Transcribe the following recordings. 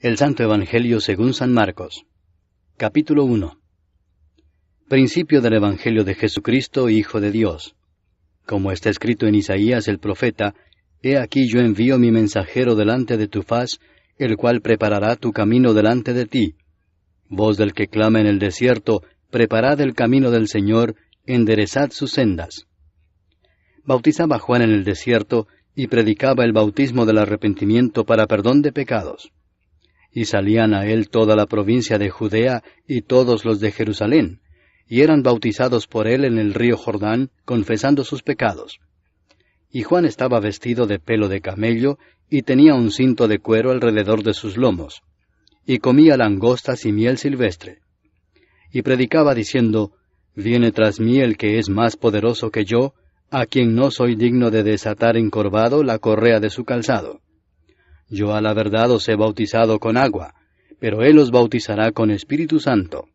El Santo Evangelio según San Marcos. Capítulo 1. Principio del Evangelio de Jesucristo, Hijo de Dios. Como está escrito en Isaías el profeta, He aquí yo envío mi mensajero delante de tu faz, el cual preparará tu camino delante de ti. Voz del que clama en el desierto, preparad el camino del Señor, enderezad sus sendas. Bautizaba Juan en el desierto, y predicaba el bautismo del arrepentimiento para perdón de pecados. Y salían a él toda la provincia de Judea y todos los de Jerusalén, y eran bautizados por él en el río Jordán, confesando sus pecados. Y Juan estaba vestido de pelo de camello, y tenía un cinto de cuero alrededor de sus lomos, y comía langostas y miel silvestre. Y predicaba diciendo, Viene tras mí el que es más poderoso que yo, a quien no soy digno de desatar encorvado la correa de su calzado. Yo a la verdad os he bautizado con agua, pero él os bautizará con Espíritu Santo.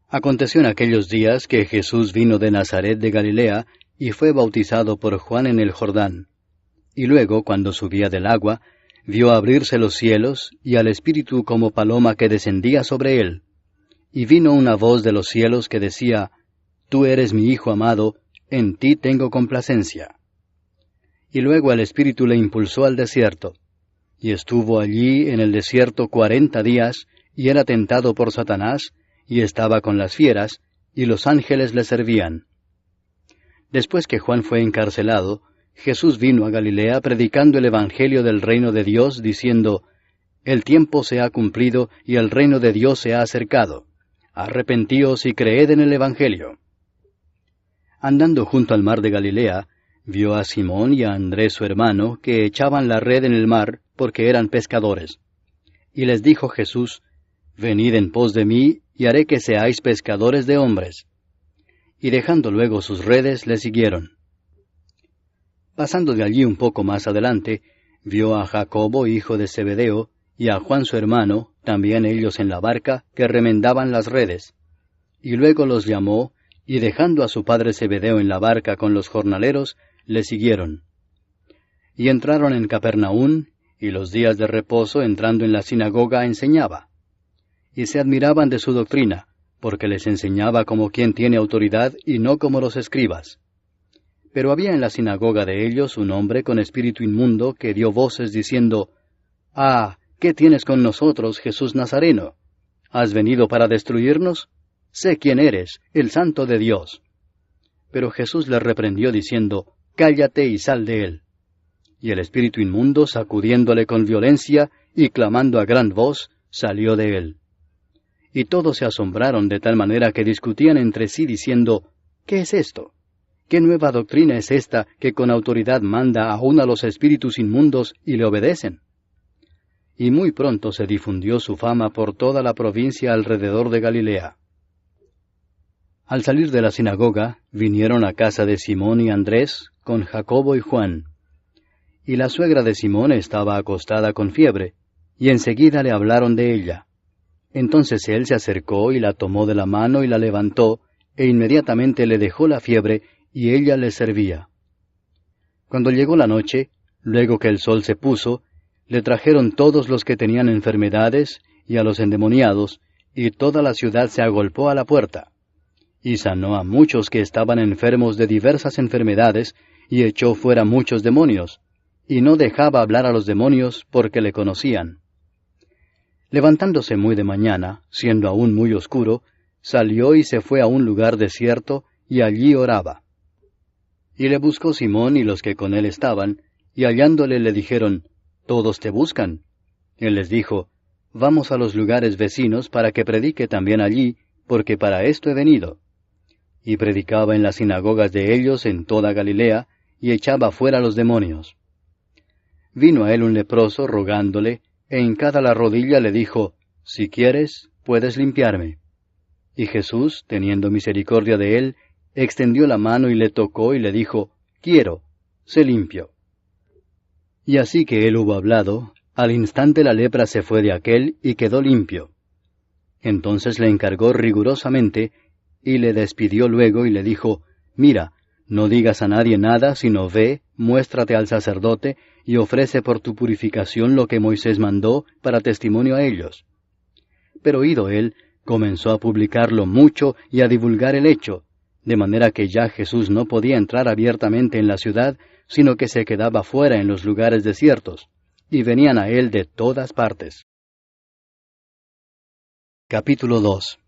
Aconteció en aquellos días que Jesús vino de Nazaret de Galilea, y fue bautizado por Juan en el Jordán. Y luego, cuando subía del agua, vio abrirse los cielos, y al Espíritu como paloma que descendía sobre él. Y vino una voz de los cielos que decía, Tú eres mi Hijo amado, en ti tengo complacencia. Y luego el Espíritu le impulsó al desierto. Y estuvo allí en el desierto 40 días, y era tentado por Satanás, y estaba con las fieras, y los ángeles le servían. Después que Juan fue encarcelado, Jesús vino a Galilea predicando el Evangelio del reino de Dios, diciendo, El tiempo se ha cumplido, y el reino de Dios se ha acercado. Arrepentíos y creed en el Evangelio. Andando junto al mar de Galilea, vio a Simón y a Andrés su hermano, que echaban la red en el mar, porque eran pescadores. Y les dijo Jesús, Venid en pos de mí, y haré que seáis pescadores de hombres. Y dejando luego sus redes, le siguieron. Pasando de allí un poco más adelante, vio a Jacobo, hijo de Zebedeo, y a Juan su hermano, también ellos en la barca, que remendaban las redes. Y luego los llamó, y dejando a su padre Zebedeo en la barca con los jornaleros, le siguieron. Y entraron en Capernaum, y los días de reposo entrando en la sinagoga enseñaba. Y se admiraban de su doctrina, porque les enseñaba como quien tiene autoridad y no como los escribas. Pero había en la sinagoga de ellos un hombre con espíritu inmundo que dio voces diciendo, Ah, ¿qué tienes con nosotros, Jesús Nazareno? ¿Has venido para destruirnos? Sé quién eres, el Santo de Dios. Pero Jesús le reprendió diciendo, Cállate y sal de él. Y el espíritu inmundo, sacudiéndole con violencia y clamando a gran voz, salió de él. Y todos se asombraron de tal manera que discutían entre sí diciendo, ¿Qué es esto? ¿Qué nueva doctrina es esta que con autoridad manda aún a los espíritus inmundos y le obedecen? Y muy pronto se difundió su fama por toda la provincia alrededor de Galilea. Al salir de la sinagoga, vinieron a casa de Simón y Andrés, con Jacobo y Juan. Y la suegra de Simón estaba acostada con fiebre, y enseguida le hablaron de ella. Entonces él se acercó y la tomó de la mano y la levantó, e inmediatamente le dejó la fiebre, y ella le servía. Cuando llegó la noche, luego que el sol se puso, le trajeron todos los que tenían enfermedades, y a los endemoniados, y toda la ciudad se agolpó a la puerta. Y sanó a muchos que estaban enfermos de diversas enfermedades, y echó fuera muchos demonios, y no dejaba hablar a los demonios porque le conocían. Levantándose muy de mañana, siendo aún muy oscuro, salió y se fue a un lugar desierto, y allí oraba. Y le buscó Simón y los que con él estaban, y hallándole le dijeron, Todos te buscan. Él les dijo, Vamos a los lugares vecinos para que predique también allí, porque para esto he venido. Y predicaba en las sinagogas de ellos en toda Galilea, y echaba fuera los demonios. Vino a él un leproso rogándole, e hincada la rodilla le dijo, Si quieres, puedes limpiarme. Y Jesús, teniendo misericordia de él, extendió la mano y le tocó y le dijo, Quiero, sé limpio. Y así que él hubo hablado, al instante la lepra se fue de aquél y quedó limpio. Entonces le encargó rigurosamente, y le despidió luego y le dijo, Mira, no digas a nadie nada, sino ve, muéstrate al sacerdote, y ofrece por tu purificación lo que Moisés mandó para testimonio a ellos. Pero oído él, comenzó a publicarlo mucho y a divulgar el hecho, de manera que ya Jesús no podía entrar abiertamente en la ciudad, sino que se quedaba fuera en los lugares desiertos, y venían a él de todas partes. Capítulo 2.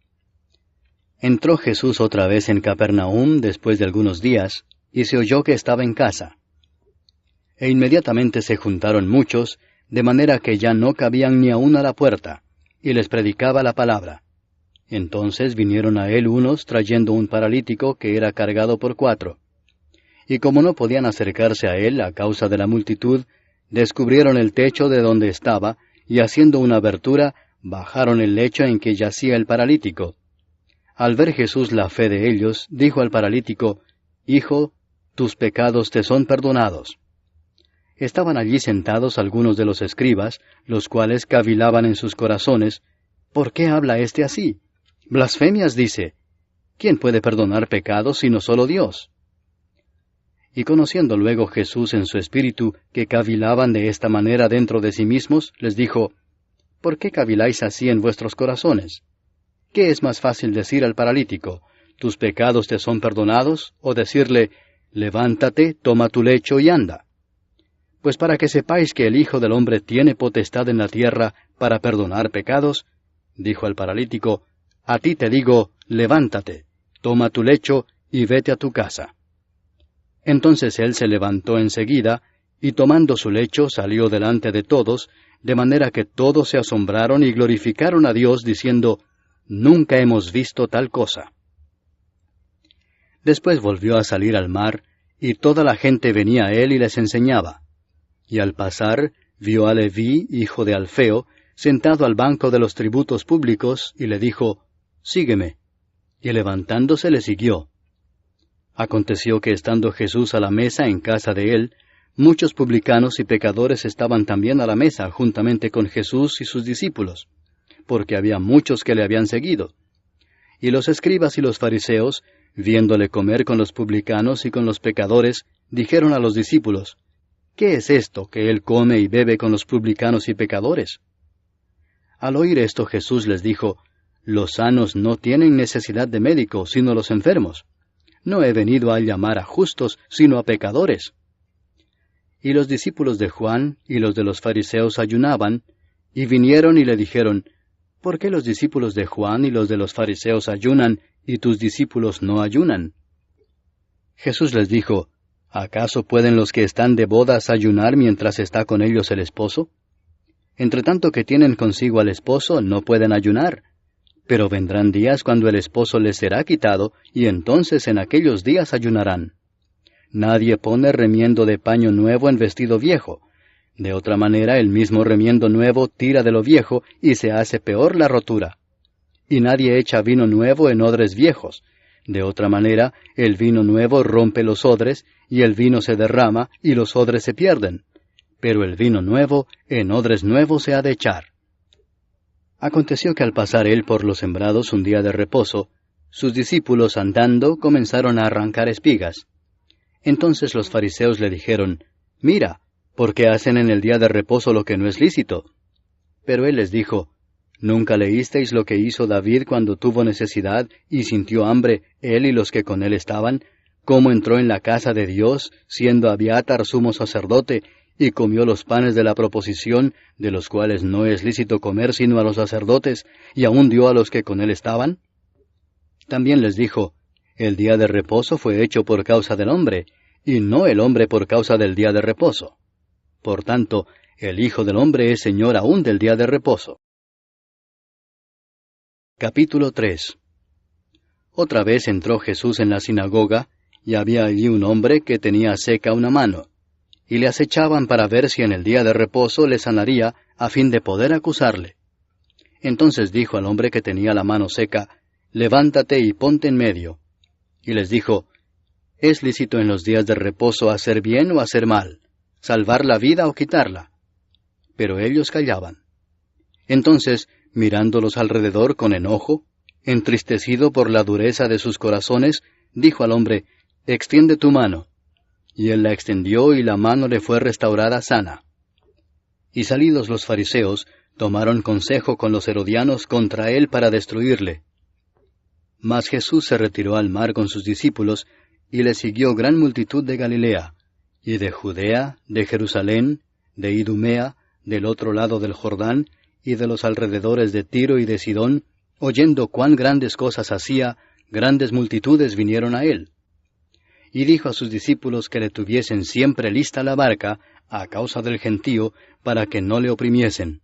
Entró Jesús otra vez en Capernaum después de algunos días, y se oyó que estaba en casa. E inmediatamente se juntaron muchos, de manera que ya no cabían ni aun a la puerta, y les predicaba la palabra. Entonces vinieron a él unos trayendo un paralítico que era cargado por 4. Y como no podían acercarse a él a causa de la multitud, descubrieron el techo de donde estaba, y haciendo una abertura, bajaron el lecho en que yacía el paralítico. Al ver Jesús la fe de ellos, dijo al paralítico, Hijo, tus pecados te son perdonados. Estaban allí sentados algunos de los escribas, los cuales cavilaban en sus corazones, ¿por qué habla éste así? Blasfemias dice. ¿Quién puede perdonar pecados sino solo Dios? Y conociendo luego Jesús en su espíritu que cavilaban de esta manera dentro de sí mismos, les dijo, ¿por qué caviláis así en vuestros corazones? ¿Qué es más fácil decir al paralítico, tus pecados te son perdonados, o decirle, levántate, toma tu lecho y anda? Pues para que sepáis que el Hijo del Hombre tiene potestad en la tierra para perdonar pecados, dijo al paralítico, a ti te digo, levántate, toma tu lecho y vete a tu casa. Entonces él se levantó enseguida, y tomando su lecho salió delante de todos, de manera que todos se asombraron y glorificaron a Dios, diciendo, nunca hemos visto tal cosa. Después volvió a salir al mar, y toda la gente venía a él y les enseñaba. Y al pasar, vio a Leví, hijo de Alfeo, sentado al banco de los tributos públicos, y le dijo, sígueme. Y levantándose le siguió. Aconteció que estando Jesús a la mesa en casa de él, muchos publicanos y pecadores estaban también a la mesa juntamente con Jesús y sus discípulos, porque había muchos que le habían seguido. Y los escribas y los fariseos, viéndole comer con los publicanos y con los pecadores, dijeron a los discípulos, ¿qué es esto que él come y bebe con los publicanos y pecadores? Al oír esto Jesús les dijo, los sanos no tienen necesidad de médico, sino los enfermos. No he venido a llamar a justos, sino a pecadores. Y los discípulos de Juan y los de los fariseos ayunaban, y vinieron y le dijeron, ¿por qué los discípulos de Juan y los de los fariseos ayunan, y tus discípulos no ayunan? Jesús les dijo, ¿acaso pueden los que están de bodas ayunar mientras está con ellos el esposo? Entre tanto que tienen consigo al esposo, no pueden ayunar. Pero vendrán días cuando el esposo les será quitado, y entonces en aquellos días ayunarán. Nadie pone remiendo de paño nuevo en vestido viejo. De otra manera, el mismo remiendo nuevo tira de lo viejo, y se hace peor la rotura. Y nadie echa vino nuevo en odres viejos. De otra manera, el vino nuevo rompe los odres, y el vino se derrama, y los odres se pierden. Pero el vino nuevo en odres nuevos se ha de echar. Aconteció que al pasar él por los sembrados un día de reposo, sus discípulos andando comenzaron a arrancar espigas. Entonces los fariseos le dijeron, mira, ¿por qué hacen en el día de reposo lo que no es lícito? Pero él les dijo, ¿nunca leísteis lo que hizo David cuando tuvo necesidad y sintió hambre, él y los que con él estaban? ¿Cómo entró en la casa de Dios, siendo Abiatar sumo sacerdote, y comió los panes de la proposición, de los cuales no es lícito comer sino a los sacerdotes, y aún dio a los que con él estaban? También les dijo, el día de reposo fue hecho por causa del hombre, y no el hombre por causa del día de reposo. Por tanto, el Hijo del Hombre es Señor aún del día de reposo. Capítulo 3. Otra vez entró Jesús en la sinagoga, y había allí un hombre que tenía seca una mano, y le acechaban para ver si en el día de reposo le sanaría, a fin de poder acusarle. Entonces dijo al hombre que tenía la mano seca, levántate y ponte en medio. Y les dijo, ¿es lícito en los días de reposo hacer bien o hacer mal, salvar la vida o quitarla? Pero ellos callaban. Entonces, mirándolos alrededor con enojo, entristecido por la dureza de sus corazones, dijo al hombre, extiende tu mano. y él la extendió y la mano le fue restaurada sana. Y salidos los fariseos, tomaron consejo con los herodianos contra él para destruirle. Mas Jesús se retiró al mar con sus discípulos, y le siguió gran multitud de Galilea, y de Judea, de Jerusalén, de Idumea, del otro lado del Jordán, y de los alrededores de Tiro y de Sidón, oyendo cuán grandes cosas hacía, grandes multitudes vinieron a él. Y dijo a sus discípulos que le tuviesen siempre lista la barca, a causa del gentío, para que no le oprimiesen.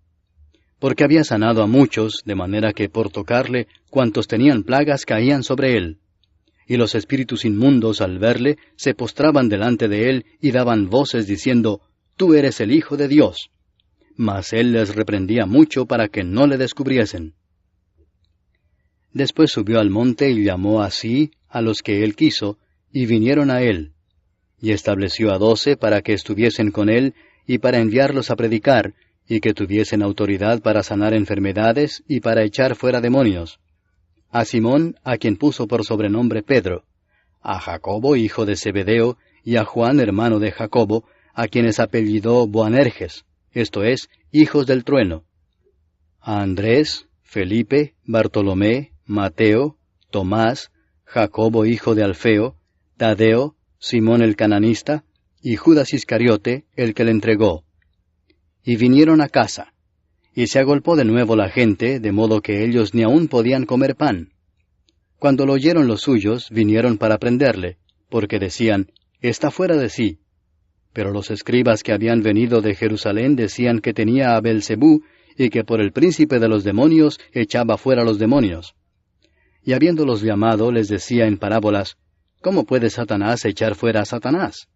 Porque había sanado a muchos, de manera que por tocarle, cuantos tenían plagas caían sobre él. Y los espíritus inmundos, al verle, se postraban delante de él y daban voces diciendo, Tú eres el Hijo de Dios. Mas él les reprendía mucho para que no le descubriesen. Después subió al monte y llamó así a los que él quiso, y vinieron a él. Y estableció a 12 para que estuviesen con él, y para enviarlos a predicar, y que tuviesen autoridad para sanar enfermedades y para echar fuera demonios. A Simón, a quien puso por sobrenombre Pedro, a Jacobo, hijo de Zebedeo, y a Juan, hermano de Jacobo, a quienes apellidó Boanerges, esto es, hijos del trueno, a Andrés, Felipe, Bartolomé, Mateo, Tomás, Jacobo, hijo de Alfeo, Tadeo, Simón el cananista, y Judas Iscariote, el que le entregó. Y vinieron a casa. Y se agolpó de nuevo la gente, de modo que ellos ni aun podían comer pan. Cuando lo oyeron los suyos, vinieron para prenderle, porque decían, Está fuera de sí. Pero los escribas que habían venido de Jerusalén decían que tenía a Beelzebú, y que por el príncipe de los demonios echaba fuera los demonios. Y habiéndolos llamado, les decía en parábolas, ¿Cómo puede Satanás echar fuera a Satanás?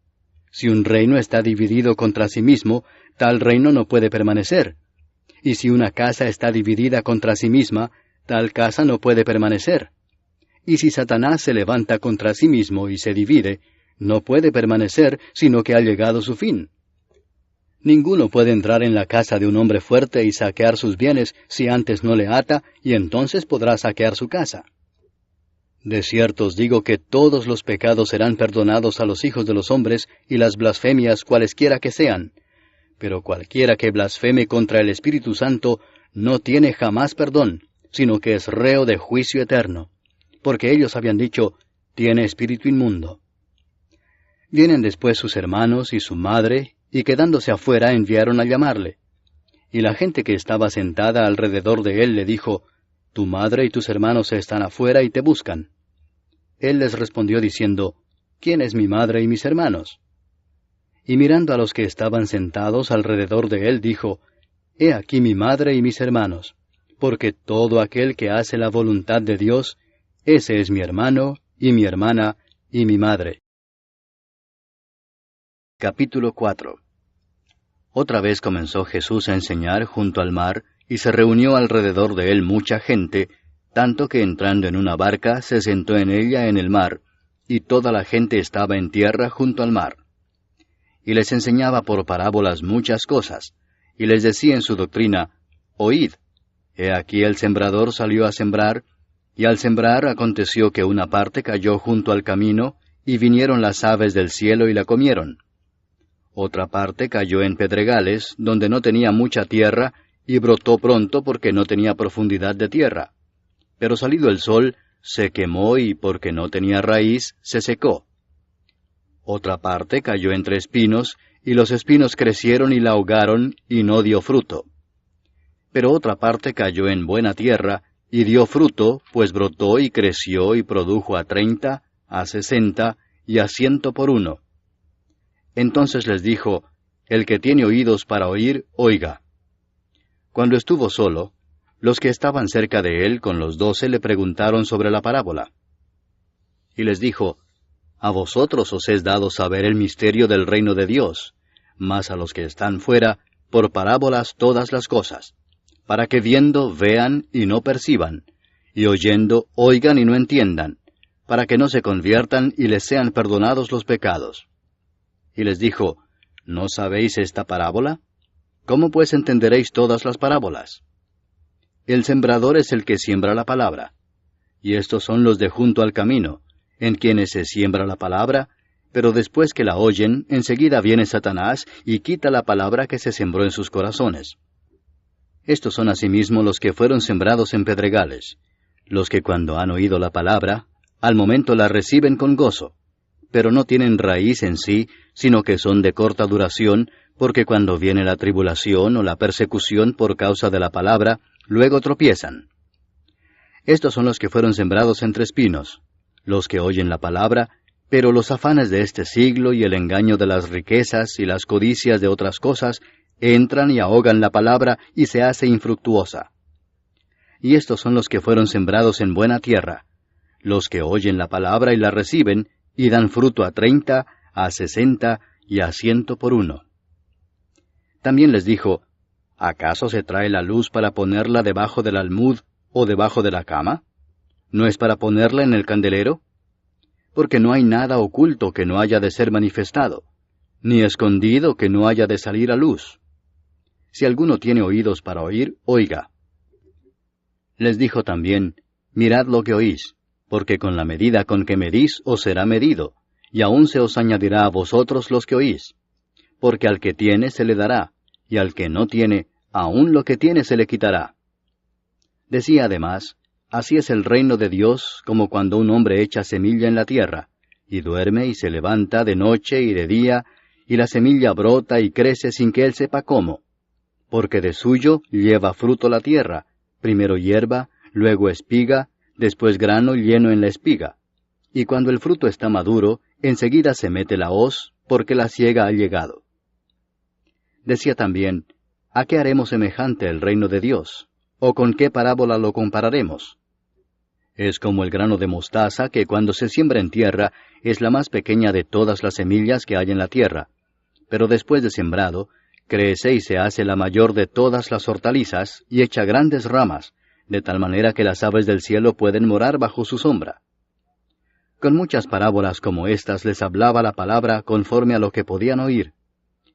Si un reino está dividido contra sí mismo, tal reino no puede permanecer. Y si una casa está dividida contra sí misma, tal casa no puede permanecer. Y si Satanás se levanta contra sí mismo y se divide, no puede permanecer, sino que ha llegado su fin. Ninguno puede entrar en la casa de un hombre fuerte y saquear sus bienes si antes no le ata, y entonces podrá saquear su casa. De cierto os digo que todos los pecados serán perdonados a los hijos de los hombres, y las blasfemias cualesquiera que sean. Pero cualquiera que blasfeme contra el Espíritu Santo no tiene jamás perdón, sino que es reo de juicio eterno. Porque ellos habían dicho, tiene espíritu inmundo. Vienen después sus hermanos y su madre, y quedándose afuera enviaron a llamarle. Y la gente que estaba sentada alrededor de él le dijo, Tu madre y tus hermanos están afuera y te buscan. Él les respondió diciendo, ¿Quién es mi madre y mis hermanos? Y mirando a los que estaban sentados alrededor de él, dijo, He aquí mi madre y mis hermanos, porque todo aquel que hace la voluntad de Dios, ese es mi hermano, y mi hermana, y mi madre. Capítulo 4. Otra vez comenzó Jesús a enseñar junto al mar, y se reunió alrededor de él mucha gente, tanto que entrando en una barca se sentó en ella en el mar, y toda la gente estaba en tierra junto al mar. Y les enseñaba por parábolas muchas cosas, y les decía en su doctrina, Oíd, he aquí el sembrador salió a sembrar, y al sembrar aconteció que una parte cayó junto al camino, y vinieron las aves del cielo y la comieron. Otra parte cayó en pedregales, donde no tenía mucha tierra, y brotó pronto porque no tenía profundidad de tierra. Pero salido el sol, se quemó y porque no tenía raíz, se secó. Otra parte cayó entre espinos, y los espinos crecieron y la ahogaron, y no dio fruto. Pero otra parte cayó en buena tierra, y dio fruto, pues brotó y creció y produjo a 30, a 60, y a 100 por uno. Entonces les dijo, El que tiene oídos para oír, oiga. Cuando estuvo solo, los que estaban cerca de él con los 12 le preguntaron sobre la parábola. Y les dijo, A vosotros os es dado saber el misterio del reino de Dios, mas a los que están fuera, por parábolas todas las cosas, para que viendo vean y no perciban, y oyendo oigan y no entiendan, para que no se conviertan y les sean perdonados los pecados. Y les dijo, ¿No sabéis esta parábola? ¿Cómo pues entenderéis todas las parábolas? El sembrador es el que siembra la palabra, y estos son los de junto al camino, en quienes se siembra la palabra, pero después que la oyen, enseguida viene Satanás y quita la palabra que se sembró en sus corazones. Estos son asimismo los que fueron sembrados en pedregales, los que cuando han oído la palabra, al momento la reciben con gozo, pero no tienen raíz en sí, sino que son de corta duración, porque cuando viene la tribulación o la persecución por causa de la palabra, luego tropiezan. Estos son los que fueron sembrados entre espinos, los que oyen la palabra, pero los afanes de este siglo y el engaño de las riquezas y las codicias de otras cosas entran y ahogan la palabra y se hace infructuosa. Y estos son los que fueron sembrados en buena tierra, los que oyen la palabra y la reciben, y dan fruto a 30, a 60 y a 100 por uno. También les dijo, ¿acaso se trae la luz para ponerla debajo del almud o debajo de la cama? ¿No es para ponerla en el candelero? Porque no hay nada oculto que no haya de ser manifestado, ni escondido que no haya de salir a luz. Si alguno tiene oídos para oír, oiga. Les dijo también, mirad lo que oís, porque con la medida con que medís os será medido, y aún se os añadirá a vosotros los que oís. Porque al que tiene se le dará, y al que no tiene, aún lo que tiene se le quitará. Decía además, así es el reino de Dios como cuando un hombre echa semilla en la tierra, y duerme y se levanta de noche y de día, y la semilla brota y crece sin que él sepa cómo. Porque de suyo lleva fruto la tierra, primero hierba, luego espiga, después grano lleno en la espiga. Y cuando el fruto está maduro, enseguida se mete la hoz, porque la siega ha llegado. Decía también, ¿a qué haremos semejante el reino de Dios? ¿O con qué parábola lo compararemos? Es como el grano de mostaza que cuando se siembra en tierra es la más pequeña de todas las semillas que hay en la tierra, pero después de sembrado, crece y se hace la mayor de todas las hortalizas y echa grandes ramas, de tal manera que las aves del cielo pueden morar bajo su sombra. Con muchas parábolas como estas les hablaba la palabra conforme a lo que podían oír,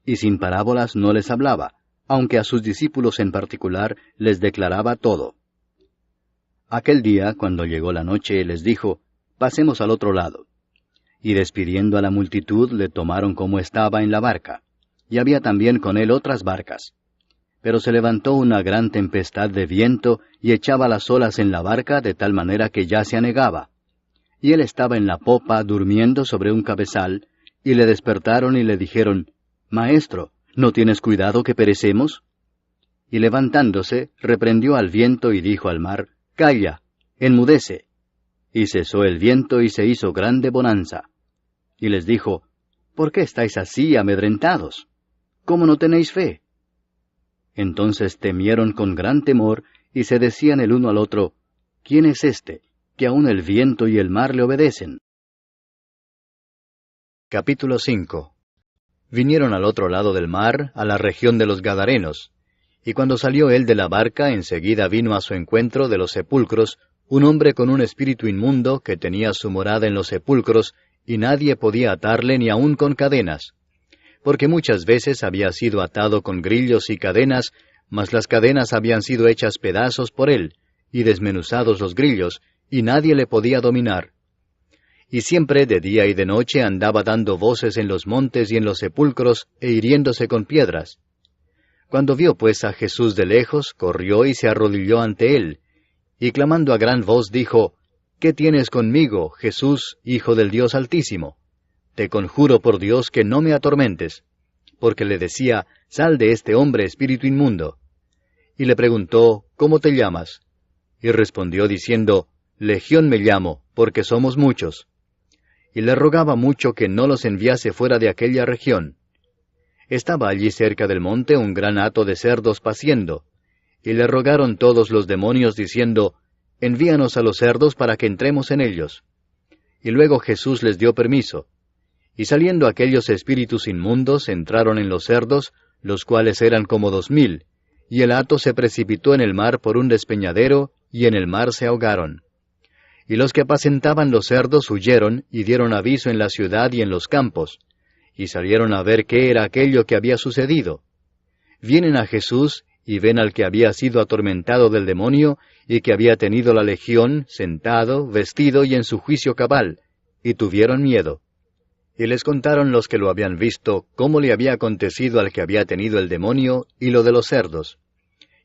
y sin parábolas no les hablaba, aunque a sus discípulos en particular les declaraba todo. Aquel día, cuando llegó la noche, les dijo, pasemos al otro lado. Y despidiendo a la multitud, le tomaron como estaba en la barca, y había también con él otras barcas. Pero se levantó una gran tempestad de viento, y echaba las olas en la barca de tal manera que ya se anegaba. Y él estaba en la popa, durmiendo sobre un cabezal, y le despertaron y le dijeron, Maestro, ¿no tienes cuidado que perecemos? Y levantándose, reprendió al viento y dijo al mar, Calla, enmudece. Y cesó el viento y se hizo grande bonanza. Y les dijo, ¿por qué estáis así amedrentados? ¿Cómo no tenéis fe? Entonces temieron con gran temor, y se decían el uno al otro, ¿quién es este, que aun el viento y el mar le obedecen? Capítulo 5. Vinieron al otro lado del mar, a la región de los Gadarenos, y cuando salió él de la barca, enseguida vino a su encuentro de los sepulcros un hombre con un espíritu inmundo que tenía su morada en los sepulcros, y nadie podía atarle ni aun con cadenas, porque muchas veces había sido atado con grillos y cadenas, mas las cadenas habían sido hechas pedazos por él, y desmenuzados los grillos, y nadie le podía dominar. Y siempre de día y de noche andaba dando voces en los montes y en los sepulcros, e hiriéndose con piedras. Cuando vio pues a Jesús de lejos, corrió y se arrodilló ante él, y clamando a gran voz dijo, ¿Qué tienes conmigo, Jesús, Hijo del Dios Altísimo? Te conjuro por Dios que no me atormentes. Porque le decía, sal de este hombre, espíritu inmundo. Y le preguntó, ¿cómo te llamas? Y respondió diciendo, Legión me llamo, porque somos muchos. Y le rogaba mucho que no los enviase fuera de aquella región. Estaba allí cerca del monte un gran hato de cerdos paciendo, y le rogaron todos los demonios diciendo, envíanos a los cerdos para que entremos en ellos. Y luego Jesús les dio permiso. Y saliendo aquellos espíritus inmundos entraron en los cerdos, los cuales eran como 2000, y el hato se precipitó en el mar por un despeñadero, y en el mar se ahogaron. Y los que apacentaban los cerdos huyeron, y dieron aviso en la ciudad y en los campos, y salieron a ver qué era aquello que había sucedido. Vienen a Jesús, y ven al que había sido atormentado del demonio, y que había tenido la legión, sentado, vestido y en su juicio cabal, y tuvieron miedo. Y les contaron los que lo habían visto cómo le había acontecido al que había tenido el demonio y lo de los cerdos.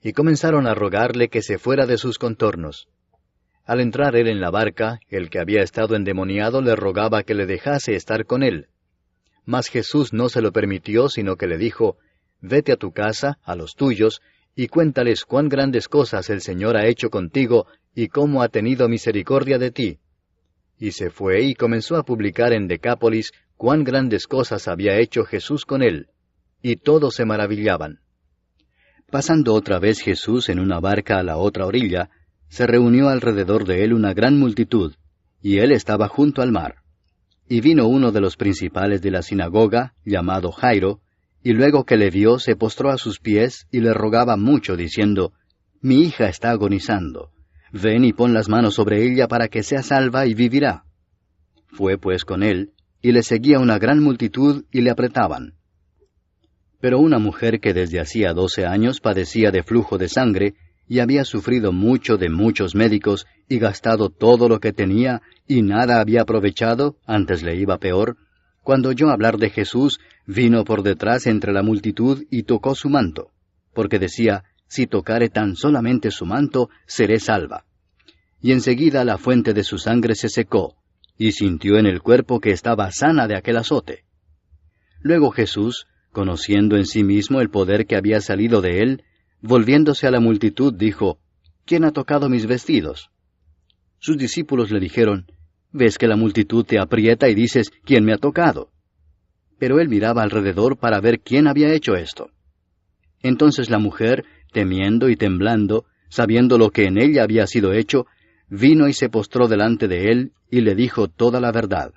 Y comenzaron a rogarle que se fuera de sus contornos. Al entrar él en la barca, el que había estado endemoniado le rogaba que le dejase estar con él. Mas Jesús no se lo permitió, sino que le dijo, «Vete a tu casa, a los tuyos, y cuéntales cuán grandes cosas el Señor ha hecho contigo, y cómo ha tenido misericordia de ti». Y se fue y comenzó a publicar en Decápolis cuán grandes cosas había hecho Jesús con él, y todos se maravillaban. Pasando otra vez Jesús en una barca a la otra orilla, se reunió alrededor de él una gran multitud, y él estaba junto al mar. Y vino uno de los principales de la sinagoga, llamado Jairo, y luego que le vio se postró a sus pies y le rogaba mucho, diciendo, «Mi hija está agonizando. Ven y pon las manos sobre ella para que sea salva y vivirá». Fue pues con él, y le seguía una gran multitud y le apretaban. Pero una mujer que desde hacía 12 años padecía de flujo de sangre, y había sufrido mucho de muchos médicos, y gastado todo lo que tenía, y nada había aprovechado, antes le iba peor, cuando oyó hablar de Jesús, vino por detrás entre la multitud y tocó su manto, porque decía, «Si tocare tan solamente su manto, seré salva». Y enseguida la fuente de su sangre se secó, y sintió en el cuerpo que estaba sana de aquel azote. Luego Jesús, conociendo en sí mismo el poder que había salido de él, volviéndose a la multitud, dijo, «¿Quién ha tocado mis vestidos?». Sus discípulos le dijeron, «¿Ves que la multitud te aprieta y dices, ¿quién me ha tocado?». Pero él miraba alrededor para ver quién había hecho esto. Entonces la mujer, temiendo y temblando, sabiendo lo que en ella había sido hecho, vino y se postró delante de él, y le dijo toda la verdad.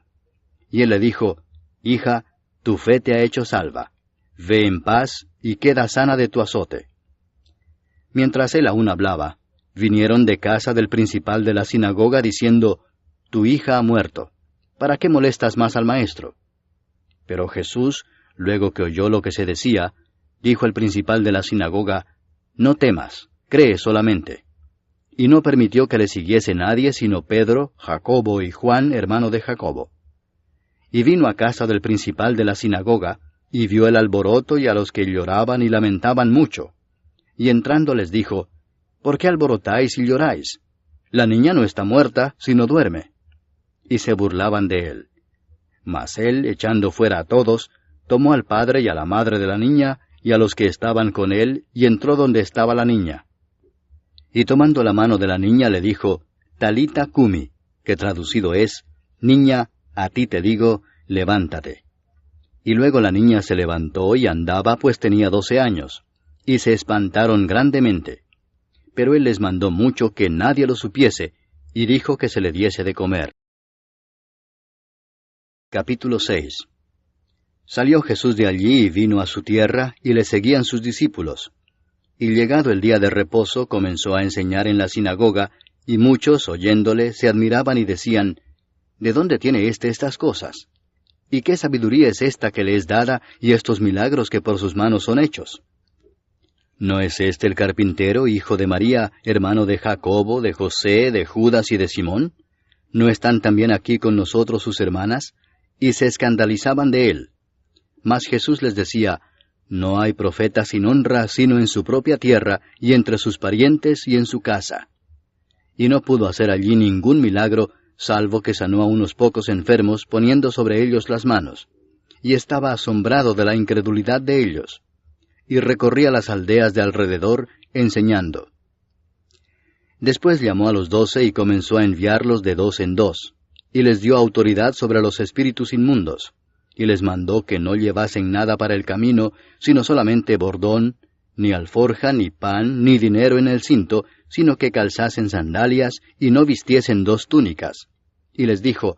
Y él le dijo, «Hija, tu fe te ha hecho salva. Ve en paz, y queda sana de tu azote». Mientras él aún hablaba, vinieron de casa del principal de la sinagoga diciendo, «Tu hija ha muerto. ¿Para qué molestas más al maestro?». Pero Jesús, luego que oyó lo que se decía, dijo al principal de la sinagoga, «No temas, cree solamente». Y no permitió que le siguiese nadie sino Pedro, Jacobo y Juan, hermano de Jacobo. Y vino a casa del principal de la sinagoga, y vio el alboroto y a los que lloraban y lamentaban mucho. Y entrando les dijo, «¿Por qué alborotáis y lloráis? La niña no está muerta, sino duerme». Y se burlaban de él. Mas él, echando fuera a todos, tomó al padre y a la madre de la niña, y a los que estaban con él, y entró donde estaba la niña. Y tomando la mano de la niña le dijo, «Talita cumi», que traducido es, «Niña, a ti te digo, levántate». Y luego la niña se levantó y andaba, pues tenía 12 años, y se espantaron grandemente. Pero él les mandó mucho que nadie lo supiese, y dijo que se le diese de comer. Capítulo 6. Salió Jesús de allí y vino a su tierra, y le seguían sus discípulos. Y llegado el día de reposo, comenzó a enseñar en la sinagoga, y muchos, oyéndole, se admiraban y decían, «¿De dónde tiene estas cosas? ¿Y qué sabiduría es esta que le es dada, y estos milagros que por sus manos son hechos? ¿No es este el carpintero, hijo de María, hermano de Jacobo, de José, de Judas y de Simón? ¿No están también aquí con nosotros sus hermanas?». Y se escandalizaban de él. Mas Jesús les decía, «No hay profeta sin honra sino en su propia tierra, y entre sus parientes y en su casa». Y no pudo hacer allí ningún milagro, salvo que sanó a unos pocos enfermos, poniendo sobre ellos las manos. Y estaba asombrado de la incredulidad de ellos. Y recorría las aldeas de alrededor, enseñando. Después llamó a los 12 y comenzó a enviarlos de 2 en 2, y les dio autoridad sobre los espíritus inmundos, y les mandó que no llevasen nada para el camino, sino solamente bordón, ni alforja, ni pan, ni dinero en el cinto, sino que calzasen sandalias, y no vistiesen 2 túnicas. Y les dijo,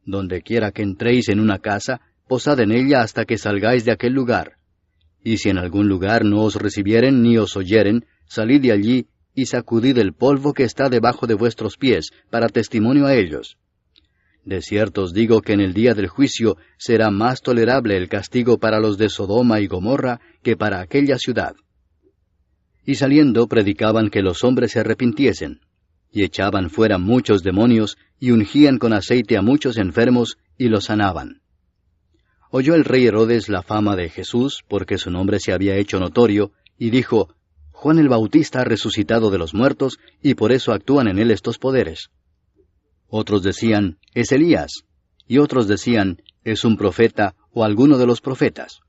«Donde quiera que entréis en una casa, posad en ella hasta que salgáis de aquel lugar. Y si en algún lugar no os recibieren ni os oyeren, salid de allí, y sacudid el polvo que está debajo de vuestros pies, para testimonio a ellos. De cierto os digo que en el día del juicio será más tolerable el castigo para los de Sodoma y Gomorra que para aquella ciudad». Y saliendo predicaban que los hombres se arrepintiesen, y echaban fuera muchos demonios, y ungían con aceite a muchos enfermos, y los sanaban. Oyó el rey Herodes la fama de Jesús, porque su nombre se había hecho notorio, y dijo, Juan el Bautista ha resucitado de los muertos, y por eso actúan en él estos poderes. Otros decían, es Elías, y otros decían, es un profeta o alguno de los profetas.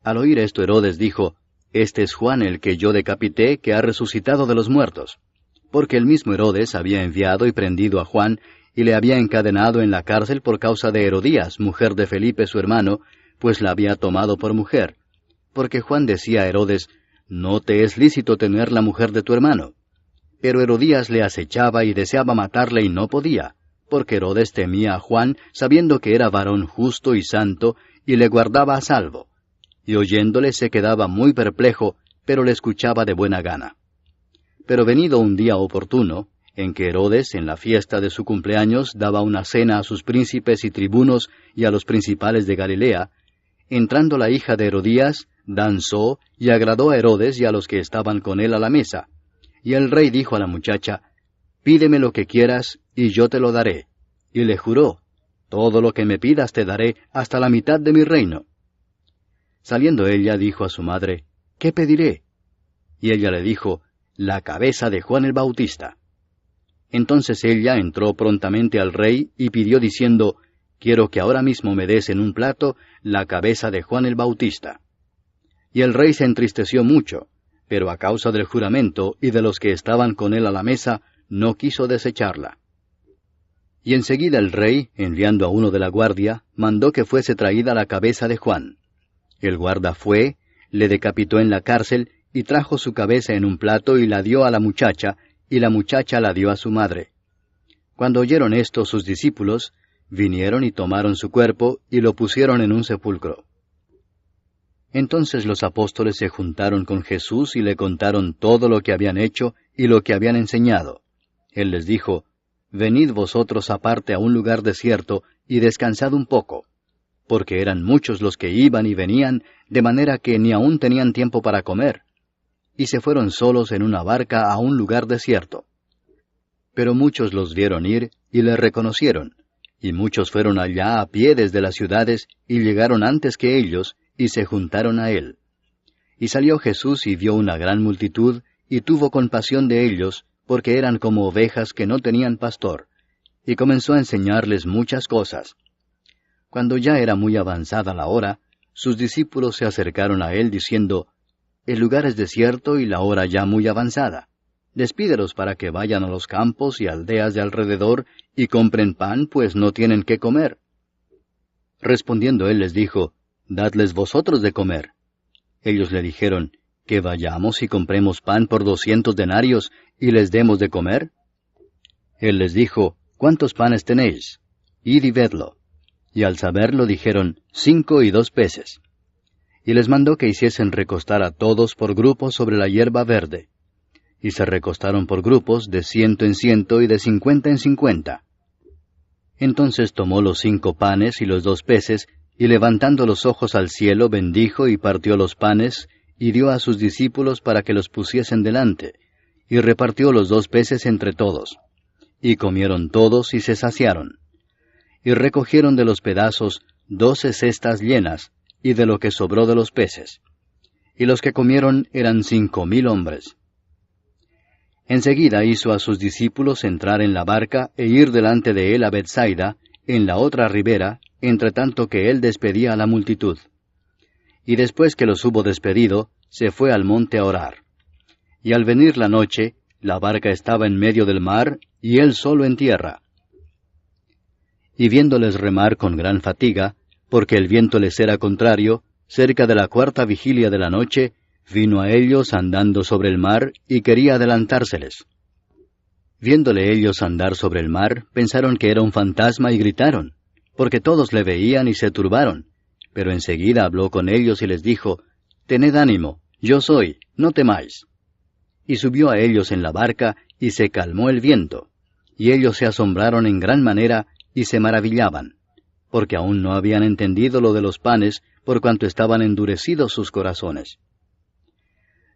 Al oír esto Herodes dijo, este es Juan el que yo decapité, que ha resucitado de los muertos. Porque el mismo Herodes había enviado y prendido a Juan, y le había encadenado en la cárcel por causa de Herodías, mujer de Felipe su hermano, pues la había tomado por mujer. Porque Juan decía a Herodes, no te es lícito tener la mujer de tu hermano. Pero Herodías le acechaba y deseaba matarle y no podía, porque Herodes temía a Juan, sabiendo que era varón justo y santo, y le guardaba a salvo. Y oyéndole se quedaba muy perplejo, pero le escuchaba de buena gana. Pero venido un día oportuno, en que Herodes, en la fiesta de su cumpleaños, daba una cena a sus príncipes y tribunos y a los principales de Galilea, entrando la hija de Herodías, danzó y agradó a Herodes y a los que estaban con él a la mesa. Y el rey dijo a la muchacha, pídeme lo que quieras, y yo te lo daré. Y le juró, todo lo que me pidas te daré, hasta la mitad de mi reino. Saliendo ella, dijo a su madre, ¿qué pediré? Y ella le dijo, la cabeza de Juan el Bautista. Entonces ella entró prontamente al rey y pidió diciendo, quiero que ahora mismo me des en un plato la cabeza de Juan el Bautista. Y el rey se entristeció mucho, pero a causa del juramento y de los que estaban con él a la mesa, no quiso desecharla. Y enseguida el rey, enviando a uno de la guardia, mandó que fuese traída la cabeza de Juan. El guarda fue, le decapitó en la cárcel, y trajo su cabeza en un plato y la dio a la muchacha, y la muchacha la dio a su madre. Cuando oyeron esto sus discípulos, vinieron y tomaron su cuerpo, y lo pusieron en un sepulcro. Entonces los apóstoles se juntaron con Jesús y le contaron todo lo que habían hecho y lo que habían enseñado. Él les dijo, venid vosotros aparte a un lugar desierto, y descansad un poco, porque eran muchos los que iban y venían, de manera que ni aún tenían tiempo para comer. Y se fueron solos en una barca a un lugar desierto. Pero muchos los vieron ir y le reconocieron, y muchos fueron allá a pie desde las ciudades y llegaron antes que ellos, y se juntaron a él. Y salió Jesús y vio una gran multitud, y tuvo compasión de ellos, porque eran como ovejas que no tenían pastor, y comenzó a enseñarles muchas cosas. Cuando ya era muy avanzada la hora, sus discípulos se acercaron a él diciendo, el lugar es desierto y la hora ya muy avanzada. Despídelos para que vayan a los campos y aldeas de alrededor y compren pan, pues no tienen qué comer. Respondiendo él les dijo, dadles vosotros de comer. Ellos le dijeron, que vayamos y compremos pan por 200 denarios y les demos de comer. Él les dijo, ¿cuántos panes tenéis? Id y vedlo. Y al saberlo dijeron, 5 y 2 peces. Y les mandó que hiciesen recostar a todos por grupos sobre la hierba verde. Y se recostaron por grupos de 100 en 100 y de 50 en 50. Entonces tomó los 5 panes y los 2 peces, y levantando los ojos al cielo bendijo y partió los panes, y dio a sus discípulos para que los pusiesen delante, y repartió los 2 peces entre todos. Y comieron todos y se saciaron. Y recogieron de los pedazos 12 cestas llenas, y de lo que sobró de los peces. Y los que comieron eran 5,000 hombres. Enseguida hizo a sus discípulos entrar en la barca e ir delante de él a Bethsaida, en la otra ribera, entre tanto que él despedía a la multitud. Y después que los hubo despedido, se fue al monte a orar. Y al venir la noche, la barca estaba en medio del mar, y él solo en tierra. Y viéndoles remar con gran fatiga, porque el viento les era contrario, cerca de la 4ª vigilia de la noche, vino a ellos andando sobre el mar, y quería adelantárseles. Viéndole ellos andar sobre el mar, pensaron que era un fantasma y gritaron, porque todos le veían y se turbaron. Pero enseguida habló con ellos y les dijo, tened ánimo, yo soy, no temáis. Y subió a ellos en la barca, y se calmó el viento. Y ellos se asombraron en gran manera, y se maravillaban, porque aún no habían entendido lo de los panes, por cuanto estaban endurecidos sus corazones.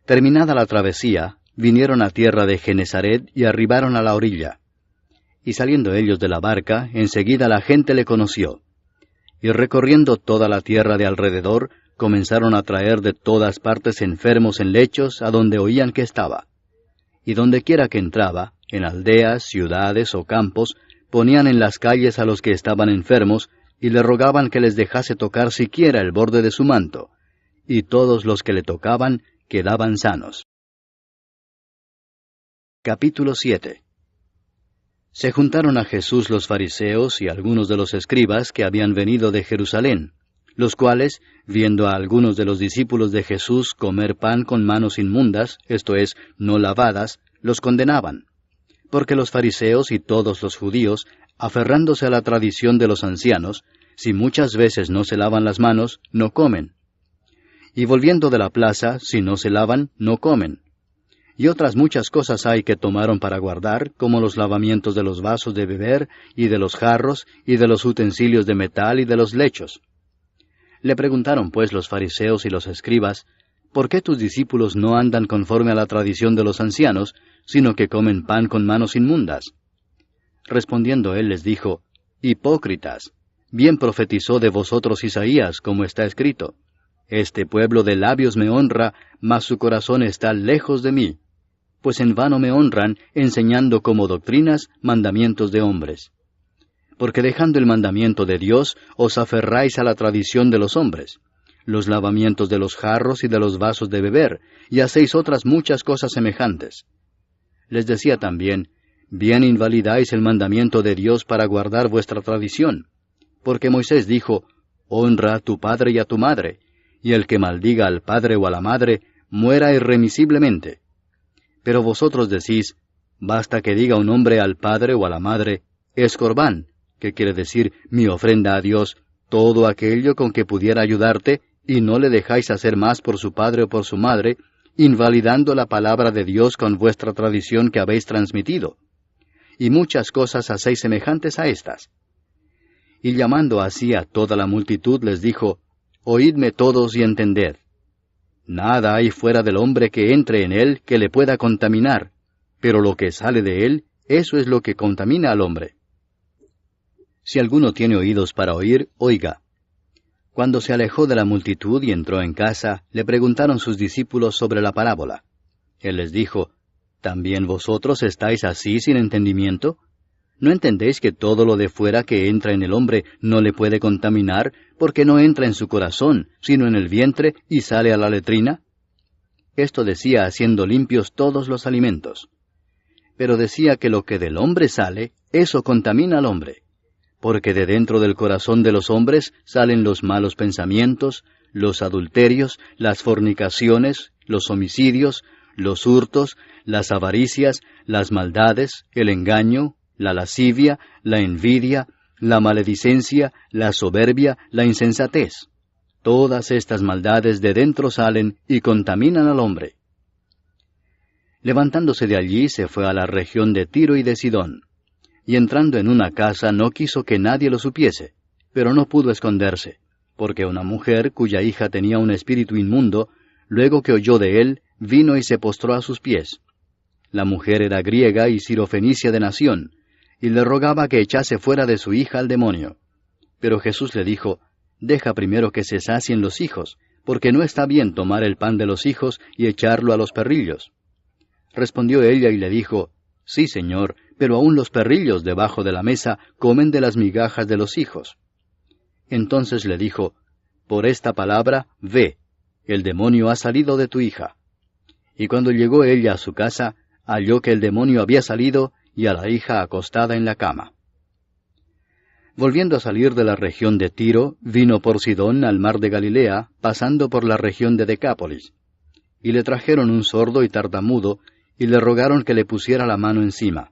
Terminada la travesía, vinieron a tierra de Genesaret y arribaron a la orilla. Y saliendo ellos de la barca, enseguida la gente le conoció. y recorriendo toda la tierra de alrededor, comenzaron a traer de todas partes enfermos en lechos a donde oían que estaba. Y dondequiera que entraba, en aldeas, ciudades o campos, ponían en las calles a los que estaban enfermos, y le rogaban que les dejase tocar siquiera el borde de su manto, y todos los que le tocaban quedaban sanos. Capítulo 7. Se juntaron a Jesús los fariseos y algunos de los escribas que habían venido de Jerusalén, los cuales, viendo a algunos de los discípulos de Jesús comer pan con manos inmundas, esto es, no lavadas, los condenaban. Porque los fariseos y todos los judíos, aferrándose a la tradición de los ancianos, si muchas veces no se lavan las manos, no comen. Y volviendo de la plaza, si no se lavan, no comen. Y otras muchas cosas hay que tomaron para guardar, como los lavamientos de los vasos de beber, y de los jarros, y de los utensilios de metal, y de los lechos. Le preguntaron pues los fariseos y los escribas, ¿por qué tus discípulos no andan conforme a la tradición de los ancianos, sino que comen pan con manos inmundas? Respondiendo él les dijo, Hipócritas, bien profetizó de vosotros Isaías, como está escrito, Este pueblo de labios me honra, mas su corazón está lejos de mí. Pues en vano me honran, enseñando como doctrinas mandamientos de hombres. Porque dejando el mandamiento de Dios, os aferráis a la tradición de los hombres, los lavamientos de los jarros y de los vasos de beber, y hacéis otras muchas cosas semejantes. Les decía también, bien invalidáis el mandamiento de Dios para guardar vuestra tradición, porque Moisés dijo, honra a tu padre y a tu madre, y el que maldiga al padre o a la madre, muera irremisiblemente. Pero vosotros decís, basta que diga un hombre al padre o a la madre, es corbán, que quiere decir mi ofrenda a Dios, todo aquello con que pudiera ayudarte, y no le dejáis hacer más por su padre o por su madre, invalidando la palabra de Dios con vuestra tradición que habéis transmitido. Y muchas cosas hacéis semejantes a estas. Y llamando así a toda la multitud les dijo, oídme todos y entended. Nada hay fuera del hombre que entre en él que le pueda contaminar, pero lo que sale de él, eso es lo que contamina al hombre. Si alguno tiene oídos para oír, oiga. Cuando se alejó de la multitud y entró en casa, le preguntaron sus discípulos sobre la parábola. Él les dijo, ¿también vosotros estáis así sin entendimiento? ¿No entendéis que todo lo de fuera que entra en el hombre no le puede contaminar, porque no entra en su corazón, sino en el vientre, y sale a la letrina? Esto decía haciendo limpios todos los alimentos. Pero decía que lo que del hombre sale, eso contamina al hombre. Porque de dentro del corazón de los hombres salen los malos pensamientos, los adulterios, las fornicaciones, los homicidios, los hurtos, las avaricias, las maldades, el engaño, la lascivia, la envidia, la maledicencia, la soberbia, la insensatez. Todas estas maldades de dentro salen y contaminan al hombre. Levantándose de allí se fue a la región de Tiro y de Sidón. Y entrando en una casa no quiso que nadie lo supiese, pero no pudo esconderse, porque una mujer cuya hija tenía un espíritu inmundo, luego que oyó de él, vino y se postró a sus pies. La mujer era griega y sirofenicia de nación, y le rogaba que echase fuera de su hija al demonio. Pero Jesús le dijo, deja primero que se sacien los hijos, porque no está bien tomar el pan de los hijos y echarlo a los perrillos. Respondió ella y le dijo, sí, Señor, pero aun los perrillos debajo de la mesa comen de las migajas de los hijos. Entonces le dijo, por esta palabra, ve, el demonio ha salido de tu hija. Y cuando llegó ella a su casa, halló que el demonio había salido y a la hija acostada en la cama. Volviendo a salir de la región de Tiro, vino por Sidón al mar de Galilea, pasando por la región de Decápolis. Y le trajeron un sordo y tartamudo, y le rogaron que le pusiera la mano encima.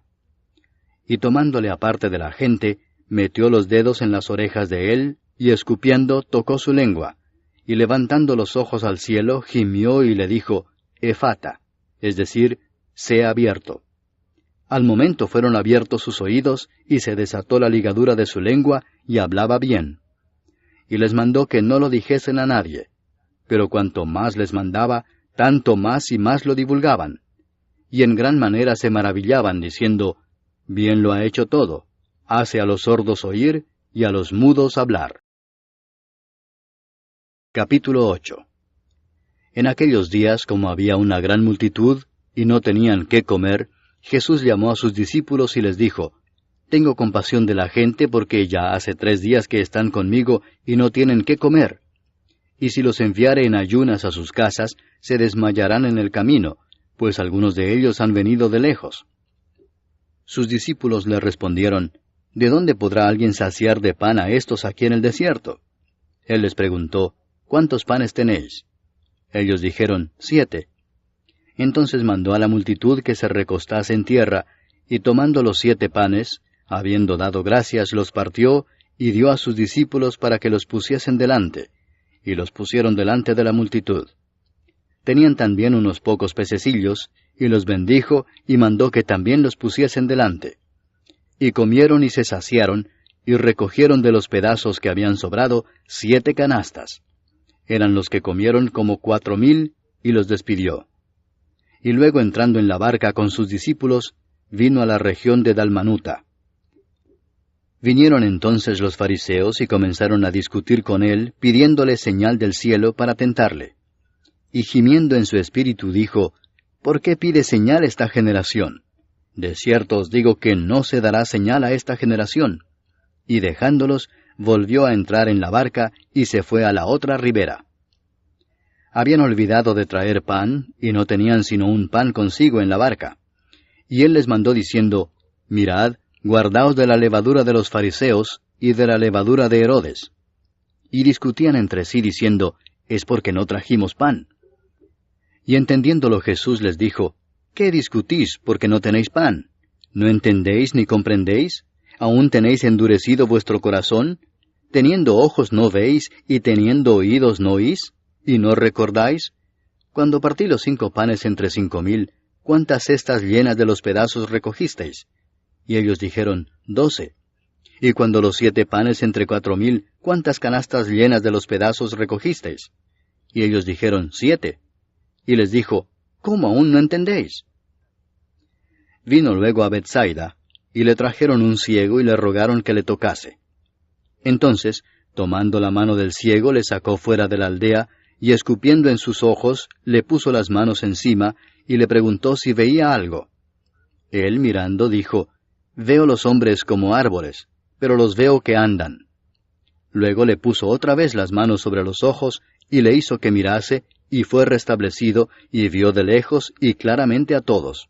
Y tomándole aparte de la gente, metió los dedos en las orejas de él, y escupiendo tocó su lengua, y levantando los ojos al cielo, gimió y le dijo, Efata, es decir, sea abierto. Al momento fueron abiertos sus oídos, y se desató la ligadura de su lengua, y hablaba bien. Y les mandó que no lo dijesen a nadie. Pero cuanto más les mandaba, tanto más y más lo divulgaban. Y en gran manera se maravillaban, diciendo, bien lo ha hecho todo, hace a los sordos oír, y a los mudos hablar. Capítulo 8. En aquellos días, como había una gran multitud, y no tenían qué comer, Jesús llamó a sus discípulos y les dijo, «Tengo compasión de la gente porque ya hace 3 días que están conmigo y no tienen qué comer. Y si los enviare en ayunas a sus casas, se desmayarán en el camino, pues algunos de ellos han venido de lejos». Sus discípulos le respondieron, «¿De dónde podrá alguien saciar de pan a estos aquí en el desierto?» Él les preguntó, «¿Cuántos panes tenéis?» Ellos dijeron, 7. Entonces mandó a la multitud que se recostase en tierra, y tomando los 7 panes, habiendo dado gracias, los partió, y dio a sus discípulos para que los pusiesen delante, y los pusieron delante de la multitud. Tenían también unos pocos pececillos, y los bendijo, y mandó que también los pusiesen delante. Y comieron y se saciaron, y recogieron de los pedazos que habían sobrado 7 canastas. Eran los que comieron como 4,000, y los despidió. Y luego entrando en la barca con sus discípulos, vino a la región de Dalmanuta. Vinieron entonces los fariseos y comenzaron a discutir con él, pidiéndole señal del cielo para tentarle. Y gimiendo en su espíritu dijo, «¿Por qué pide señal esta generación? De cierto os digo que no se dará señal a esta generación». Y dejándolos, volvió a entrar en la barca y se fue a la otra ribera. Habían olvidado de traer pan, y no tenían sino un pan consigo en la barca. Y él les mandó diciendo, «Mirad, guardaos de la levadura de los fariseos y de la levadura de Herodes». Y discutían entre sí diciendo, «Es porque no trajimos pan». Y entendiéndolo Jesús les dijo, «¿Qué discutís porque no tenéis pan? ¿No entendéis ni comprendéis? ¿Aún tenéis endurecido vuestro corazón? ¿Teniendo ojos no veis, y teniendo oídos no oís? ¿Y no recordáis? Cuando partí los 5 panes entre 5,000, ¿cuántas cestas llenas de los pedazos recogisteis? Y ellos dijeron, 12. Y cuando los 7 panes entre 4,000, ¿cuántas canastas llenas de los pedazos recogisteis? Y ellos dijeron, 7. Y les dijo, ¿cómo aún no entendéis? Vino luego a Bethsaida, y le trajeron un ciego y le rogaron que le tocase. Entonces, tomando la mano del ciego, le sacó fuera de la aldea, y escupiendo en sus ojos, le puso las manos encima, y le preguntó si veía algo. Él, mirando, dijo, «Veo los hombres como árboles, pero los veo que andan». Luego le puso otra vez las manos sobre los ojos, y le hizo que mirase, y fue restablecido, y vio de lejos y claramente a todos.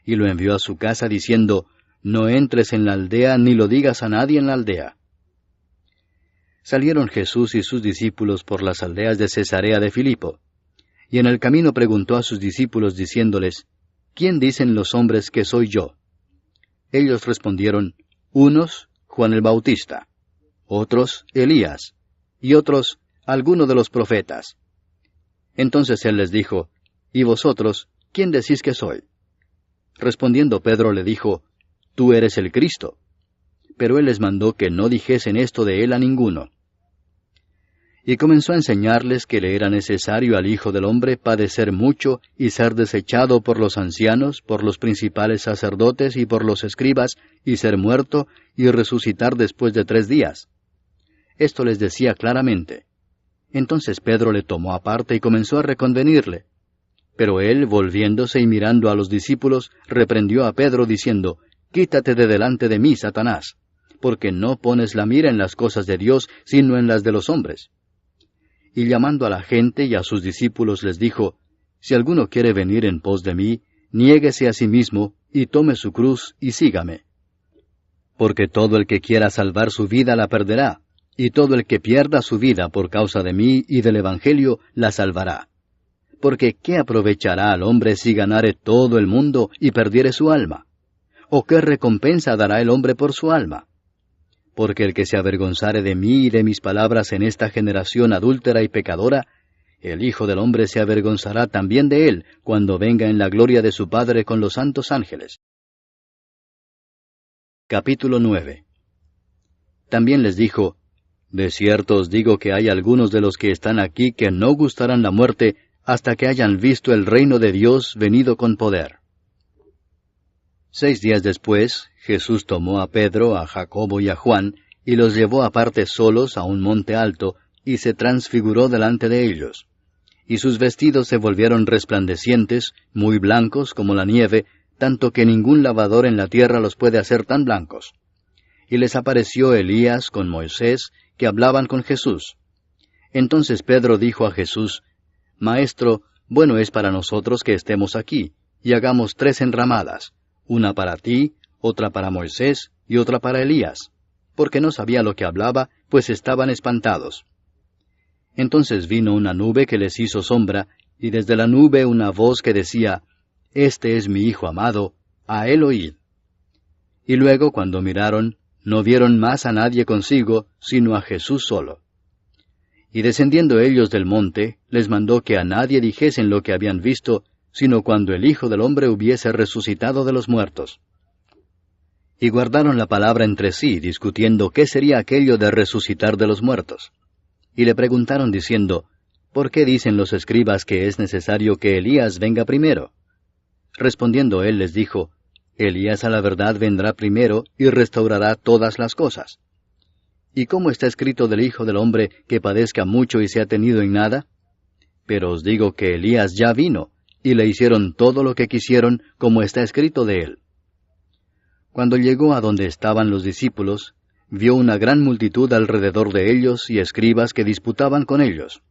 Y lo envió a su casa diciendo, «No entres en la aldea, ni lo digas a nadie en la aldea». Salieron Jesús y sus discípulos por las aldeas de Cesarea de Filipo. Y en el camino preguntó a sus discípulos diciéndoles, «¿Quién dicen los hombres que soy yo?» Ellos respondieron, «Unos, Juan el Bautista; otros, Elías; y otros, alguno de los profetas». Entonces él les dijo, «¿Y vosotros, quién decís que soy?» Respondiendo Pedro le dijo, «Tú eres el Cristo». Pero él les mandó que no dijesen esto de él a ninguno. Y comenzó a enseñarles que le era necesario al Hijo del Hombre padecer mucho y ser desechado por los ancianos, por los principales sacerdotes y por los escribas, y ser muerto y resucitar después de 3 días. Esto les decía claramente. Entonces Pedro le tomó aparte y comenzó a reconvenirle. Pero él, volviéndose y mirando a los discípulos, reprendió a Pedro diciendo, «Quítate de delante de mí, Satanás, porque no pones la mira en las cosas de Dios, sino en las de los hombres». Y llamando a la gente y a sus discípulos les dijo, «Si alguno quiere venir en pos de mí, niéguese a sí mismo, y tome su cruz, y sígame. Porque todo el que quiera salvar su vida la perderá, y todo el que pierda su vida por causa de mí y del Evangelio la salvará. Porque ¿qué aprovechará al hombre si ganare todo el mundo y perdiere su alma? ¿O qué recompensa dará el hombre por su alma? Porque el que se avergonzare de mí y de mis palabras en esta generación adúltera y pecadora, el Hijo del Hombre se avergonzará también de él, cuando venga en la gloria de su Padre con los santos ángeles». Capítulo 9. También les dijo, «De cierto os digo que hay algunos de los que están aquí que no gustarán la muerte hasta que hayan visto el reino de Dios venido con poder». 6 días después, Jesús tomó a Pedro, a Jacobo y a Juan, y los llevó aparte solos a un monte alto, y se transfiguró delante de ellos. Y sus vestidos se volvieron resplandecientes, muy blancos como la nieve, tanto que ningún lavador en la tierra los puede hacer tan blancos. Y les apareció Elías con Moisés, que hablaban con Jesús. Entonces Pedro dijo a Jesús, Maestro, bueno es para nosotros que estemos aquí, y hagamos 3 enramadas, una para ti, otra para Moisés, y otra para Elías, porque no sabía lo que hablaba, pues estaban espantados. Entonces vino una nube que les hizo sombra, y desde la nube una voz que decía, Este es mi Hijo amado, a él oíd. Y luego, cuando miraron, no vieron más a nadie consigo, sino a Jesús solo. Y descendiendo ellos del monte, les mandó que a nadie dijesen lo que habían visto, sino cuando el Hijo del Hombre hubiese resucitado de los muertos. Y guardaron la palabra entre sí, discutiendo qué sería aquello de resucitar de los muertos. Y le preguntaron diciendo, ¿por qué dicen los escribas que es necesario que Elías venga primero? Respondiendo él les dijo, Elías a la verdad vendrá primero y restaurará todas las cosas. ¿Y cómo está escrito del Hijo del Hombre que padezca mucho y sea tenido en nada? Pero os digo que Elías ya vino, y le hicieron todo lo que quisieron, como está escrito de él. Cuando llegó a donde estaban los discípulos, vio una gran multitud alrededor de ellos y escribas que disputaban con ellos.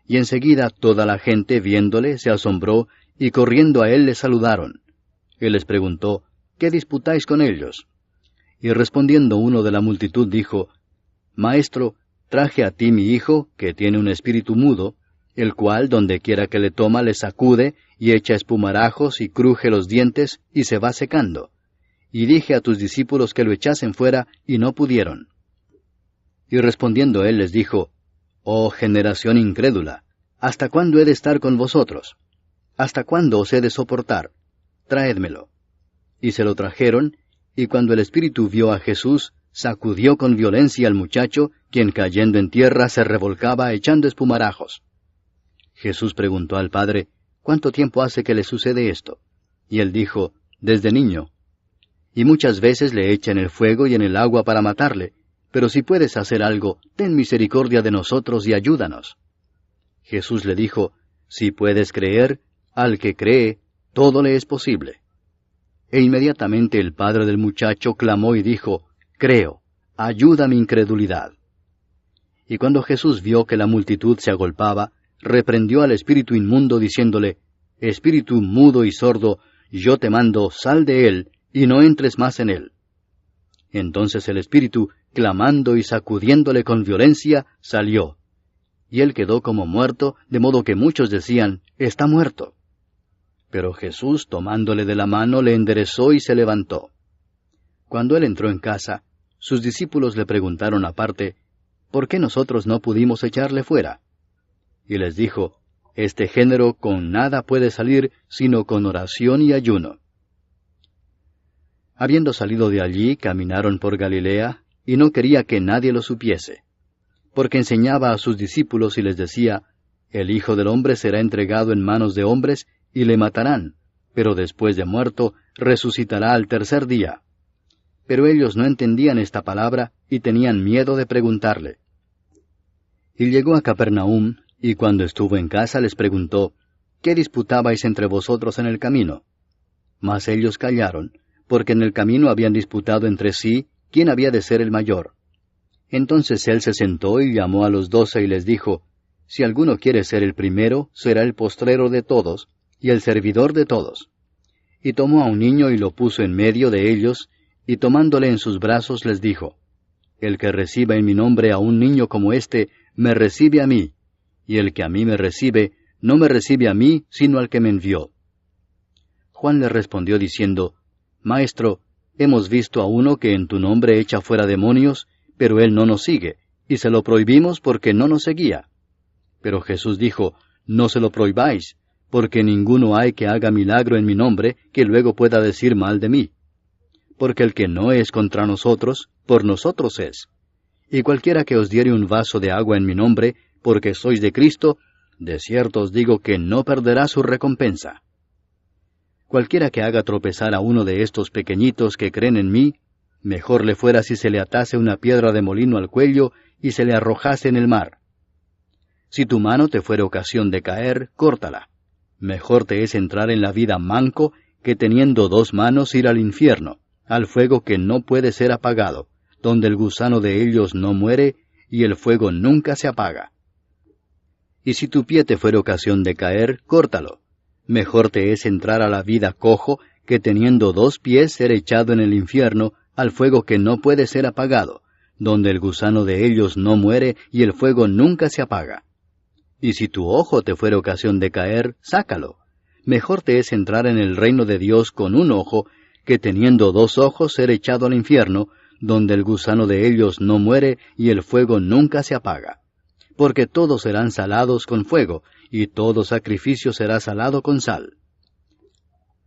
Y enseguida toda la gente, viéndole, se asombró, y corriendo a él le saludaron. Él les preguntó, ¿qué disputáis con ellos? Y respondiendo uno de la multitud dijo, Maestro, traje a ti mi hijo, que tiene un espíritu mudo, el cual donde quiera que le toma le sacude, y echa espumarajos y cruje los dientes, y se va secando. Y dije a tus discípulos que lo echasen fuera, y no pudieron. Y respondiendo él les dijo, Oh generación incrédula, ¿hasta cuándo he de estar con vosotros? ¿Hasta cuándo os he de soportar? Traédmelo. Y se lo trajeron, y cuando el espíritu vio a Jesús, sacudió con violencia al muchacho, quien cayendo en tierra se revolcaba echando espumarajos. Jesús preguntó al padre, ¿cuánto tiempo hace que le sucede esto? Y él dijo, desde niño. Y muchas veces le echan el fuego y en el agua para matarle, pero si puedes hacer algo, ten misericordia de nosotros y ayúdanos. Jesús le dijo, si puedes creer, al que cree, todo le es posible. E inmediatamente el padre del muchacho clamó y dijo, Creo, ayuda mi incredulidad. Y cuando Jesús vio que la multitud se agolpaba, reprendió al espíritu inmundo diciéndole, Espíritu mudo y sordo, yo te mando, sal de él, y no entres más en él. Entonces el espíritu, clamando y sacudiéndole con violencia, salió. Y él quedó como muerto, de modo que muchos decían, está muerto. Pero Jesús, tomándole de la mano, le enderezó y se levantó. Cuando él entró en casa, sus discípulos le preguntaron aparte, ¿por qué nosotros no pudimos echarle fuera? Y les dijo, este género con nada puede salir, sino con oración y ayuno. Habiendo salido de allí, caminaron por Galilea, y no quería que nadie lo supiese, porque enseñaba a sus discípulos y les decía, el Hijo del Hombre será entregado en manos de hombres, y le matarán, pero después de muerto, resucitará al tercer día. Pero ellos no entendían esta palabra, y tenían miedo de preguntarle. Y llegó a Capernaum, y cuando estuvo en casa les preguntó, ¿qué disputabais entre vosotros en el camino? Mas ellos callaron, porque en el camino habían disputado entre sí quién había de ser el mayor. Entonces él se sentó y llamó a los 12 y les dijo, si alguno quiere ser el primero, será el postrero de todos, y el servidor de todos. Y tomó a un niño y lo puso en medio de ellos, y tomándole en sus brazos les dijo, el que reciba en mi nombre a un niño como este, me recibe a mí, y el que a mí me recibe, no me recibe a mí, sino al que me envió. Juan le respondió diciendo, Maestro, hemos visto a uno que en tu nombre echa fuera demonios, pero él no nos sigue, y se lo prohibimos porque no nos seguía. Pero Jesús dijo, no se lo prohibáis, porque ninguno hay que haga milagro en mi nombre, que luego pueda decir mal de mí. Porque el que no es contra nosotros, por nosotros es. Y cualquiera que os diere un vaso de agua en mi nombre, porque sois de Cristo, de cierto os digo que no perderá su recompensa. Cualquiera que haga tropezar a uno de estos pequeñitos que creen en mí, mejor le fuera si se le atase una piedra de molino al cuello y se le arrojase en el mar. Si tu mano te fuere ocasión de caer, córtala. Mejor te es entrar en la vida manco que teniendo 2 manos ir al infierno, al fuego que no puede ser apagado, donde el gusano de ellos no muere y el fuego nunca se apaga. Y si tu pie te fuere ocasión de caer, córtalo. Mejor te es entrar a la vida cojo que teniendo 2 pies ser echado en el infierno, al fuego que no puede ser apagado, donde el gusano de ellos no muere y el fuego nunca se apaga. Y si tu ojo te fuere ocasión de caer, sácalo. Mejor te es entrar en el reino de Dios con 1 ojo, que teniendo 2 ojos ser echado al infierno, donde el gusano de ellos no muere y el fuego nunca se apaga. Porque todos serán salados con fuego, y todo sacrificio será salado con sal.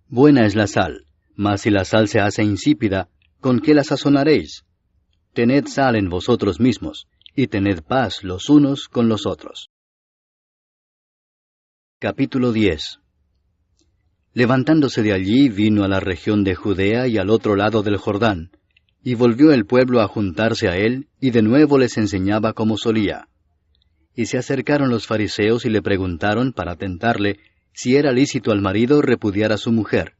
Buena es la sal, mas si la sal se hace insípida, ¿con qué la sazonaréis? Tened sal en vosotros mismos, y tened paz los unos con los otros. Capítulo 10. Levantándose de allí, vino a la región de Judea y al otro lado del Jordán, y volvió el pueblo a juntarse a él, y de nuevo les enseñaba como solía. Y se acercaron los fariseos y le preguntaron, para tentarle, si era lícito al marido repudiar a su mujer.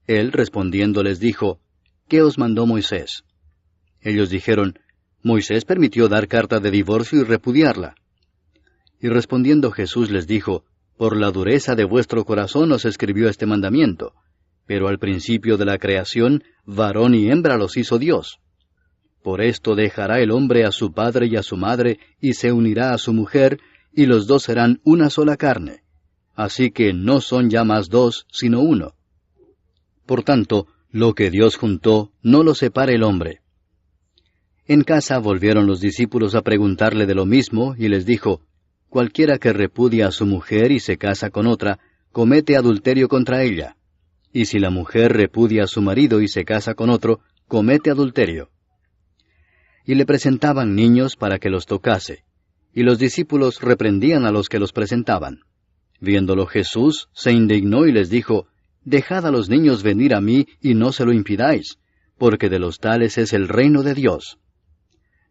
Él, respondiendo, les dijo, ¿qué os mandó Moisés? Ellos dijeron, Moisés permitió dar carta de divorcio y repudiarla. Y respondiendo Jesús les dijo, por la dureza de vuestro corazón os escribió este mandamiento, pero al principio de la creación, varón y hembra los hizo Dios. Por esto dejará el hombre a su padre y a su madre, y se unirá a su mujer, y los 2 serán una sola carne. Así que no son ya más 2, sino 1. Por tanto, lo que Dios juntó, no lo separe el hombre. En casa volvieron los discípulos a preguntarle de lo mismo, y les dijo, cualquiera que repudia a su mujer y se casa con otra, comete adulterio contra ella. Y si la mujer repudia a su marido y se casa con otro, comete adulterio. Y le presentaban niños para que los tocase, y los discípulos reprendían a los que los presentaban. Viéndolo Jesús, se indignó y les dijo, dejad a los niños venir a mí y no se lo impidáis, porque de los tales es el reino de Dios.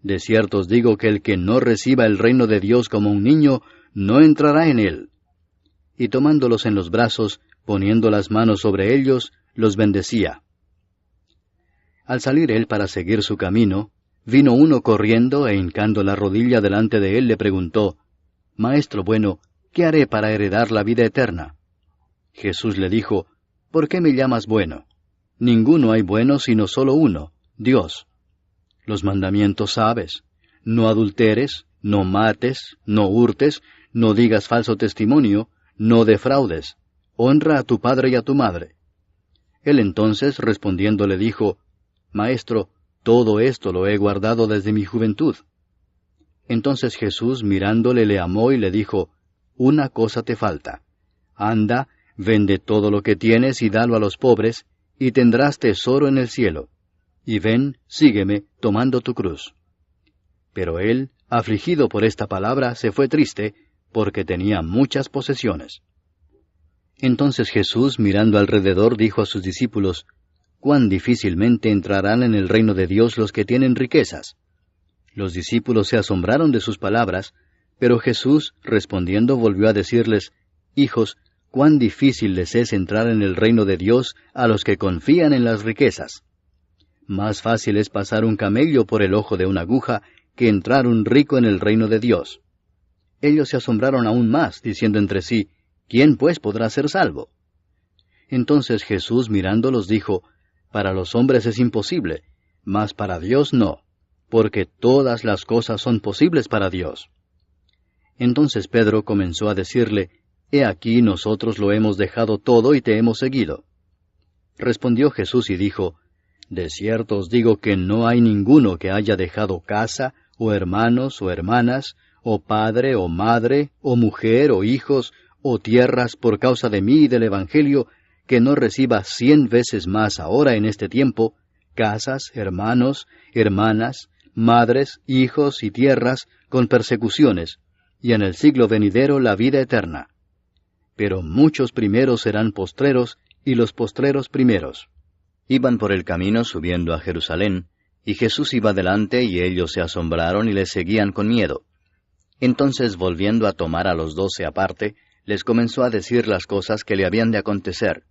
De cierto os digo que el que no reciba el reino de Dios como un niño, no entrará en él. Y tomándolos en los brazos, poniendo las manos sobre ellos, los bendecía. Al salir él para seguir su camino, vino uno corriendo e hincando la rodilla delante de él le preguntó, Maestro bueno, ¿qué haré para heredar la vida eterna? Jesús le dijo, ¿por qué me llamas bueno? Ninguno hay bueno sino solo uno, Dios. Los mandamientos sabes, no adulteres, no mates, no hurtes, no digas falso testimonio, no defraudes, honra a tu padre y a tu madre. Él entonces respondiendo le dijo, Maestro, todo esto lo he guardado desde mi juventud. Entonces Jesús mirándole le amó y le dijo, una cosa te falta. Anda, vende todo lo que tienes y dalo a los pobres, y tendrás tesoro en el cielo. Y ven, sígueme, tomando tu cruz. Pero él, afligido por esta palabra, se fue triste, porque tenía muchas posesiones. Entonces Jesús, mirando alrededor, dijo a sus discípulos, cuán difícilmente entrarán en el reino de Dios los que tienen riquezas. Los discípulos se asombraron de sus palabras, pero Jesús, respondiendo, volvió a decirles, Hijos, cuán difícil les es entrar en el reino de Dios a los que confían en las riquezas. Más fácil es pasar un camello por el ojo de una aguja que entrar un rico en el reino de Dios. Ellos se asombraron aún más, diciendo entre sí, ¿quién pues podrá ser salvo? Entonces Jesús mirándolos dijo, para los hombres es imposible, mas para Dios no, porque todas las cosas son posibles para Dios. Entonces Pedro comenzó a decirle, He aquí nosotros lo hemos dejado todo y te hemos seguido. Respondió Jesús y dijo, De cierto os digo que no hay ninguno que haya dejado casa, o hermanos, o hermanas, o padre, o madre, o mujer, o hijos, o tierras por causa de mí y del Evangelio, que no reciba 100 veces más ahora en este tiempo, casas, hermanos, hermanas, madres, hijos y tierras, con persecuciones, y en el siglo venidero la vida eterna. Pero muchos primeros serán postreros, y los postreros primeros. Iban por el camino subiendo a Jerusalén, y Jesús iba delante, y ellos se asombraron y le seguían con miedo. Entonces, volviendo a tomar a los 12 aparte, les comenzó a decir las cosas que le habían de acontecer.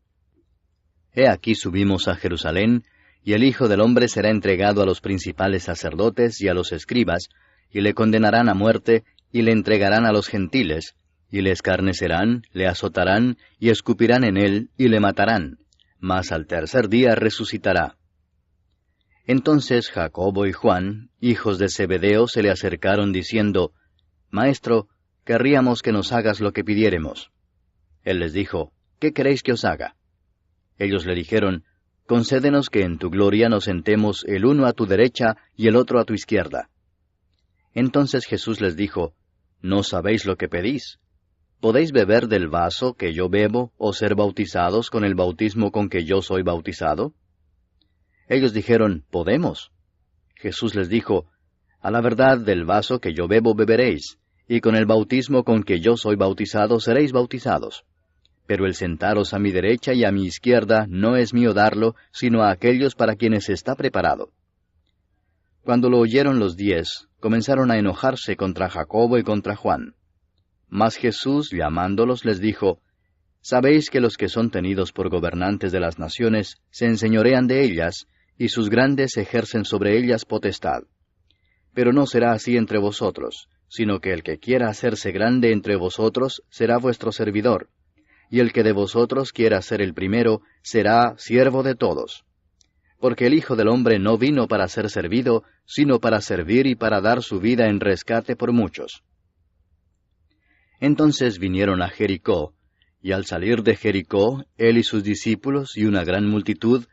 He aquí subimos a Jerusalén, y el Hijo del Hombre será entregado a los principales sacerdotes y a los escribas, y le condenarán a muerte, y le entregarán a los gentiles, y le escarnecerán, le azotarán, y escupirán en él, y le matarán, mas al tercer día resucitará. Entonces Jacobo y Juan, hijos de Zebedeo, se le acercaron diciendo, Maestro, querríamos que nos hagas lo que pidiéremos. Él les dijo, ¿qué queréis que os haga? Ellos le dijeron, Concédenos que en tu gloria nos sentemos el uno a tu derecha y el otro a tu izquierda. Entonces Jesús les dijo, ¿no sabéis lo que pedís? ¿Podéis beber del vaso que yo bebo o ser bautizados con el bautismo con que yo soy bautizado? Ellos dijeron, Podemos. Jesús les dijo, A la verdad del vaso que yo bebo beberéis, y con el bautismo con que yo soy bautizado seréis bautizados. Pero el sentaros a mi derecha y a mi izquierda no es mío darlo, sino a aquellos para quienes está preparado. Cuando lo oyeron los 10, comenzaron a enojarse contra Jacobo y contra Juan. Mas Jesús, llamándolos, les dijo, Sabéis que los que son tenidos por gobernantes de las naciones se enseñorean de ellas, y sus grandes ejercen sobre ellas potestad. Pero no será así entre vosotros, sino que el que quiera hacerse grande entre vosotros será vuestro servidor, y el que de vosotros quiera ser el primero será siervo de todos. Porque el Hijo del Hombre no vino para ser servido, sino para servir y para dar su vida en rescate por muchos. Entonces vinieron a Jericó, y al salir de Jericó, él y sus discípulos y una gran multitud,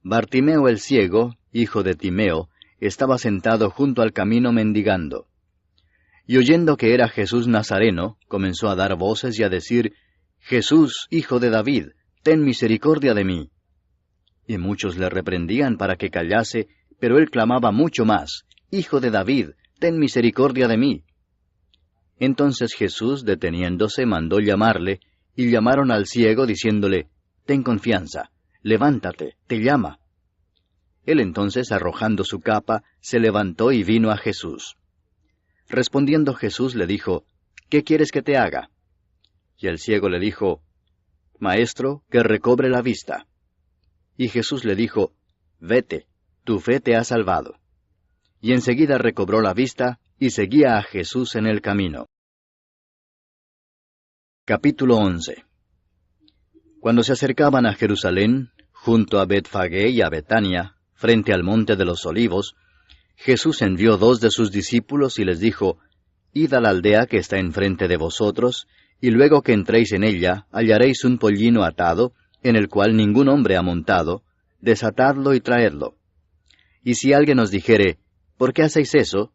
Bartimeo el ciego, hijo de Timeo, estaba sentado junto al camino mendigando. Y oyendo que era Jesús Nazareno, comenzó a dar voces y a decir, Jesús, hijo de David, ten misericordia de mí. Y muchos le reprendían para que callase, pero él clamaba mucho más, Hijo de David, ten misericordia de mí. Entonces Jesús, deteniéndose, mandó llamarle, y llamaron al ciego, diciéndole, Ten confianza, levántate, te llama. Él entonces, arrojando su capa, se levantó y vino a Jesús. Respondiendo Jesús le dijo, ¿qué quieres que te haga? Y el ciego le dijo, Maestro, que recobre la vista. Y Jesús le dijo, Vete, tu fe te ha salvado. Y enseguida recobró la vista, y seguía a Jesús en el camino. Capítulo 11. Cuando se acercaban a Jerusalén, junto a Betfagé y a Betania, frente al monte de los Olivos, Jesús envió 2 de sus discípulos y les dijo, Id a la aldea que está enfrente de vosotros, y luego que entréis en ella, hallaréis un pollino atado, en el cual ningún hombre ha montado, desatadlo y traedlo. Y si alguien os dijere, ¿por qué hacéis eso?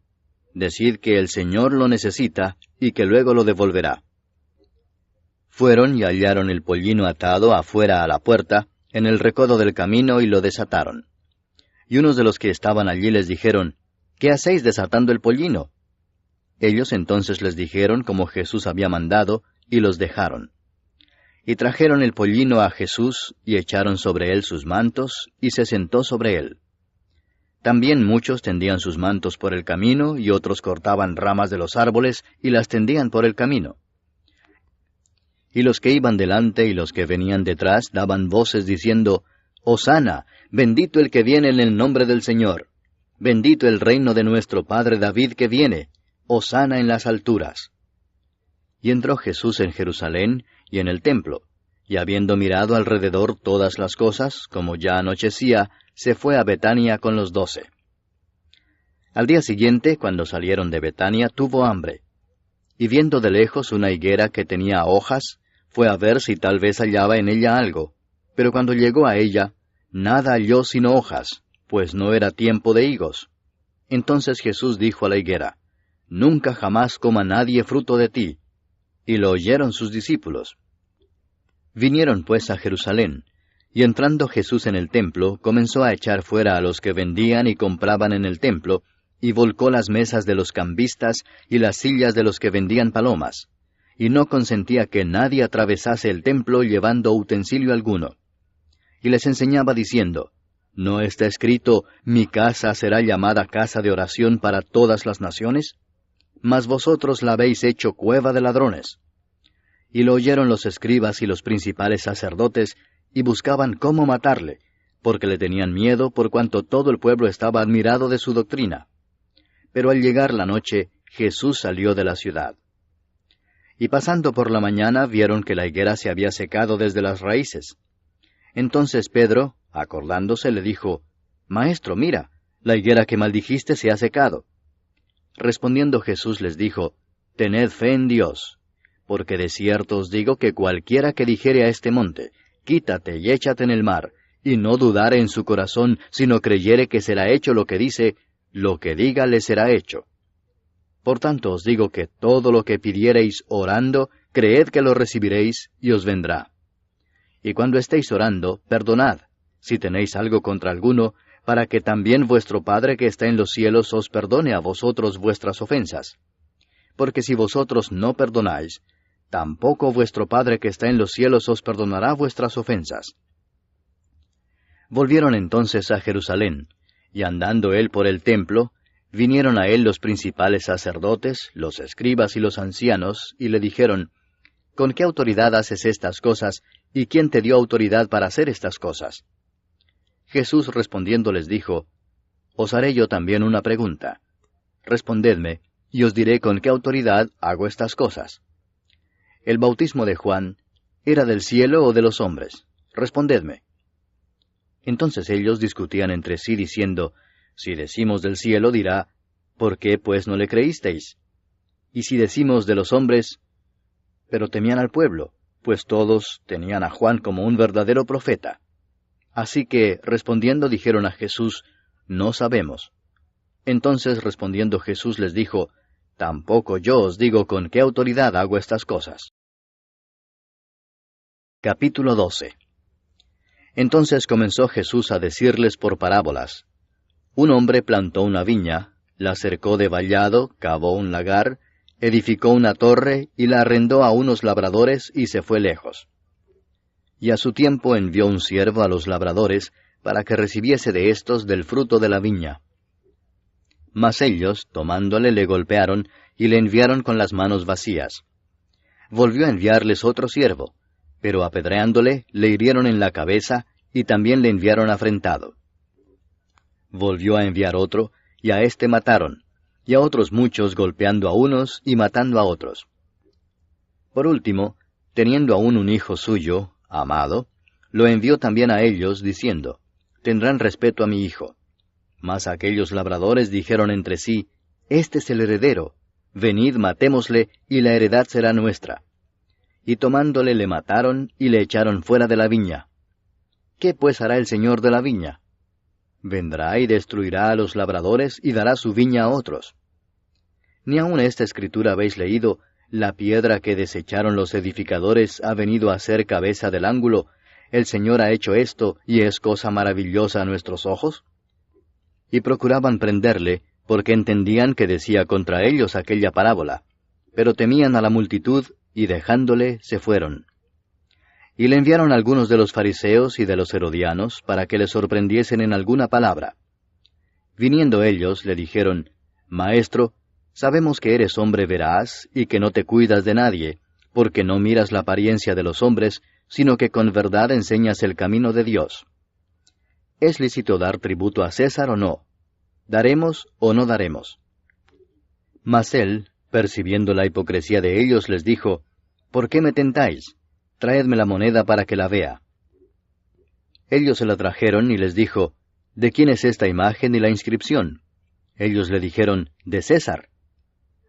Decid que el Señor lo necesita, y que luego lo devolverá. Fueron y hallaron el pollino atado afuera a la puerta, en el recodo del camino, y lo desataron. Y unos de los que estaban allí les dijeron, ¿qué hacéis desatando el pollino? Ellos entonces les dijeron como Jesús había mandado, y los dejaron. Y trajeron el pollino a Jesús, y echaron sobre él sus mantos, y se sentó sobre él. También muchos tendían sus mantos por el camino, y otros cortaban ramas de los árboles, y las tendían por el camino. Y los que iban delante y los que venían detrás daban voces diciendo, Hosana, bendito el que viene en el nombre del Señor. Bendito el reino de nuestro padre David que viene. Hosana en las alturas. Y entró Jesús en Jerusalén y en el templo, y habiendo mirado alrededor todas las cosas, como ya anochecía, se fue a Betania con los 12. Al día siguiente, cuando salieron de Betania, tuvo hambre. Y viendo de lejos una higuera que tenía hojas, fue a ver si tal vez hallaba en ella algo. Pero cuando llegó a ella, nada halló sino hojas, pues no era tiempo de higos. Entonces Jesús dijo a la higuera, Nunca jamás coma nadie fruto de ti. Y lo oyeron sus discípulos. Vinieron pues a Jerusalén, y entrando Jesús en el templo, comenzó a echar fuera a los que vendían y compraban en el templo, y volcó las mesas de los cambistas y las sillas de los que vendían palomas, y no consentía que nadie atravesase el templo llevando utensilio alguno. Y les enseñaba diciendo, ¿no está escrito, mi casa será llamada casa de oración para todas las naciones? mas vosotros la habéis hecho cueva de ladrones. Y lo oyeron los escribas y los principales sacerdotes, y buscaban cómo matarle, porque le tenían miedo por cuanto todo el pueblo estaba admirado de su doctrina. Pero al llegar la noche, Jesús salió de la ciudad. Y pasando por la mañana vieron que la higuera se había secado desde las raíces. Entonces Pedro, acordándose, le dijo, Maestro, mira, la higuera que maldijiste se ha secado. Respondiendo Jesús les dijo, Tened fe en Dios, porque de cierto os digo que cualquiera que dijere a este monte, Quítate y échate en el mar, y no dudare en su corazón, sino creyere que será hecho lo que dice, lo que diga le será hecho. Por tanto os digo que todo lo que pidiereis orando, creed que lo recibiréis, y os vendrá. Y cuando estéis orando, perdonad, si tenéis algo contra alguno, para que también vuestro Padre que está en los cielos os perdone a vosotros vuestras ofensas. Porque si vosotros no perdonáis, tampoco vuestro Padre que está en los cielos os perdonará vuestras ofensas. Volvieron entonces a Jerusalén, y andando él por el templo, vinieron a él los principales sacerdotes, los escribas y los ancianos, y le dijeron, ¿Con qué autoridad haces estas cosas, y quién te dio autoridad para hacer estas cosas? Jesús respondiendo les dijo, Os haré yo también una pregunta. Respondedme, y os diré con qué autoridad hago estas cosas. ¿El bautismo de Juan era del cielo o de los hombres? Respondedme. Entonces ellos discutían entre sí diciendo, Si decimos del cielo, dirá, ¿por qué pues no le creísteis? Y si decimos de los hombres, pero temían al pueblo, pues todos tenían a Juan como un verdadero profeta. Así que, respondiendo, dijeron a Jesús, No sabemos. Entonces respondiendo Jesús les dijo, Tampoco yo os digo con qué autoridad hago estas cosas. Capítulo 12. Entonces comenzó Jesús a decirles por parábolas. Un hombre plantó una viña, la cercó de vallado, cavó un lagar, edificó una torre y la arrendó a unos labradores y se fue lejos. Y a su tiempo envió un siervo a los labradores para que recibiese de éstos del fruto de la viña. Mas ellos, tomándole, le golpearon y le enviaron con las manos vacías. Volvió a enviarles otro siervo, pero apedreándole, le hirieron en la cabeza y también le enviaron afrentado. Volvió a enviar otro, y a éste mataron, y a otros muchos golpeando a unos y matando a otros. Por último, teniendo aún un hijo suyo, amado, lo envió también a ellos, diciendo, Tendrán respeto a mi hijo. Mas aquellos labradores dijeron entre sí, Este es el heredero, venid matémosle, y la heredad será nuestra. Y tomándole le mataron, y le echaron fuera de la viña. ¿Qué pues hará el señor de la viña? Vendrá y destruirá a los labradores, y dará su viña a otros. Ni aun esta escritura habéis leído, la piedra que desecharon los edificadores ha venido a ser cabeza del ángulo, el Señor ha hecho esto, y es cosa maravillosa a nuestros ojos. Y procuraban prenderle, porque entendían que decía contra ellos aquella parábola, pero temían a la multitud, y dejándole, se fueron. Y le enviaron algunos de los fariseos y de los herodianos, para que le sorprendiesen en alguna palabra. Viniendo ellos, le dijeron, Maestro, sabemos que eres hombre veraz, y que no te cuidas de nadie, porque no miras la apariencia de los hombres, sino que con verdad enseñas el camino de Dios. ¿Es lícito dar tributo a César o no? ¿Daremos o no daremos? Mas él, percibiendo la hipocresía de ellos, les dijo, ¿Por qué me tentáis? Traedme la moneda para que la vea. Ellos se la trajeron y les dijo, ¿De quién es esta imagen y la inscripción? Ellos le dijeron, de César.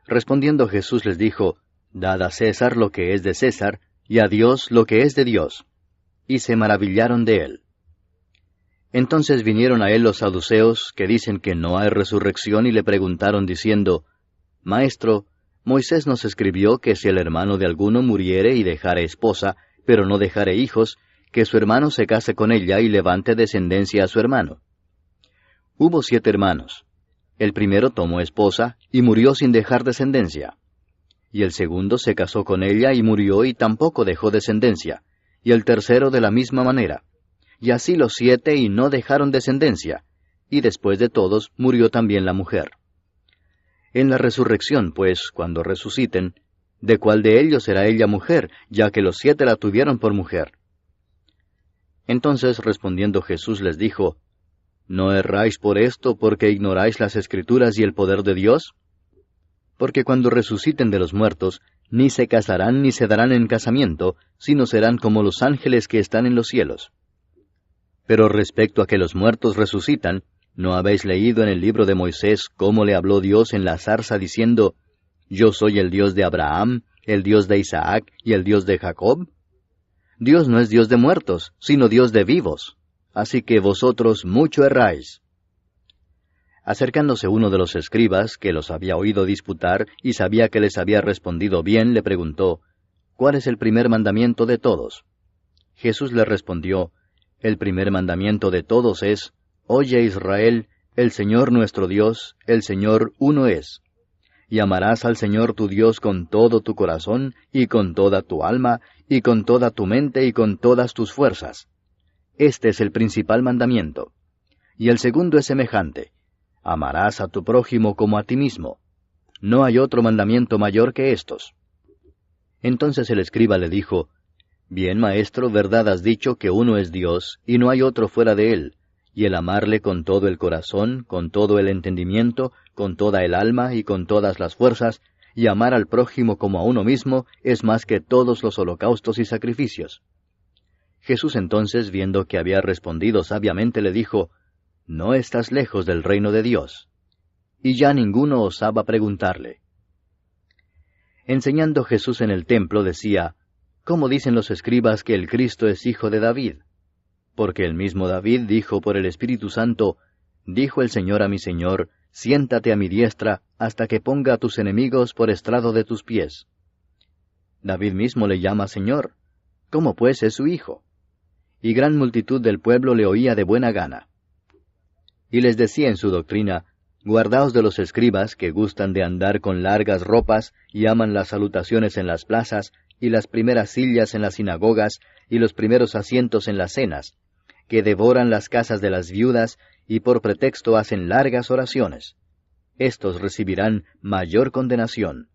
Respondiendo Jesús les dijo, Dad a César lo que es de César, y a Dios lo que es de Dios. Y se maravillaron de él. Entonces vinieron a él los saduceos, que dicen que no hay resurrección, y le preguntaron diciendo, Maestro, Moisés nos escribió que si el hermano de alguno muriere y dejare esposa, pero no dejare hijos, que su hermano se case con ella y levante descendencia a su hermano. Hubo 7 hermanos. El primero tomó esposa y murió sin dejar descendencia. Y el segundo se casó con ella y murió y tampoco dejó descendencia. Y el tercero de la misma manera. Y así los 7 y no dejaron descendencia. Y después de todos murió también la mujer. En la resurrección, pues, cuando resuciten, ¿de cuál de ellos será ella mujer, ya que los 7 la tuvieron por mujer? Entonces respondiendo Jesús les dijo, ¿no erráis por esto, porque ignoráis las Escrituras y el poder de Dios? Porque cuando resuciten de los muertos, ni se casarán ni se darán en casamiento, sino serán como los ángeles que están en los cielos. Pero respecto a que los muertos resucitan, ¿no habéis leído en el libro de Moisés cómo le habló Dios en la zarza diciendo, Yo soy el Dios de Abraham, el Dios de Isaac y el Dios de Jacob? Dios no es Dios de muertos, sino Dios de vivos. Así que vosotros mucho erráis. Acercándose uno de los escribas, que los había oído disputar y sabía que les había respondido bien, le preguntó, ¿cuál es el primer mandamiento de todos? Jesús le respondió, el primer mandamiento de todos es, Oye Israel, el Señor nuestro Dios, el Señor uno es. Y amarás al Señor tu Dios con todo tu corazón, y con toda tu alma, y con toda tu mente, y con todas tus fuerzas. Este es el principal mandamiento. Y el segundo es semejante. Amarás a tu prójimo como a ti mismo. No hay otro mandamiento mayor que estos. Entonces el escriba le dijo, Bien, maestro, verdad has dicho que uno es Dios, y no hay otro fuera de él, y el amarle con todo el corazón, con todo el entendimiento, con toda el alma y con todas las fuerzas, y amar al prójimo como a uno mismo, es más que todos los holocaustos y sacrificios. Jesús entonces, viendo que había respondido sabiamente, le dijo, No estás lejos del reino de Dios. Y ya ninguno osaba preguntarle. Enseñando Jesús en el templo decía, ¿cómo dicen los escribas que el Cristo es hijo de David? Porque el mismo David dijo por el Espíritu Santo, Dijo el Señor a mi Señor, Siéntate a mi diestra, hasta que ponga a tus enemigos por estrado de tus pies. David mismo le llama Señor. ¿Cómo pues es su hijo? Y gran multitud del pueblo le oía de buena gana. Y les decía en su doctrina, Guardaos de los escribas que gustan de andar con largas ropas y aman las salutaciones en las plazas, y las primeras sillas en las sinagogas, y los primeros asientos en las cenas, que devoran las casas de las viudas, y por pretexto hacen largas oraciones. Estos recibirán mayor condenación.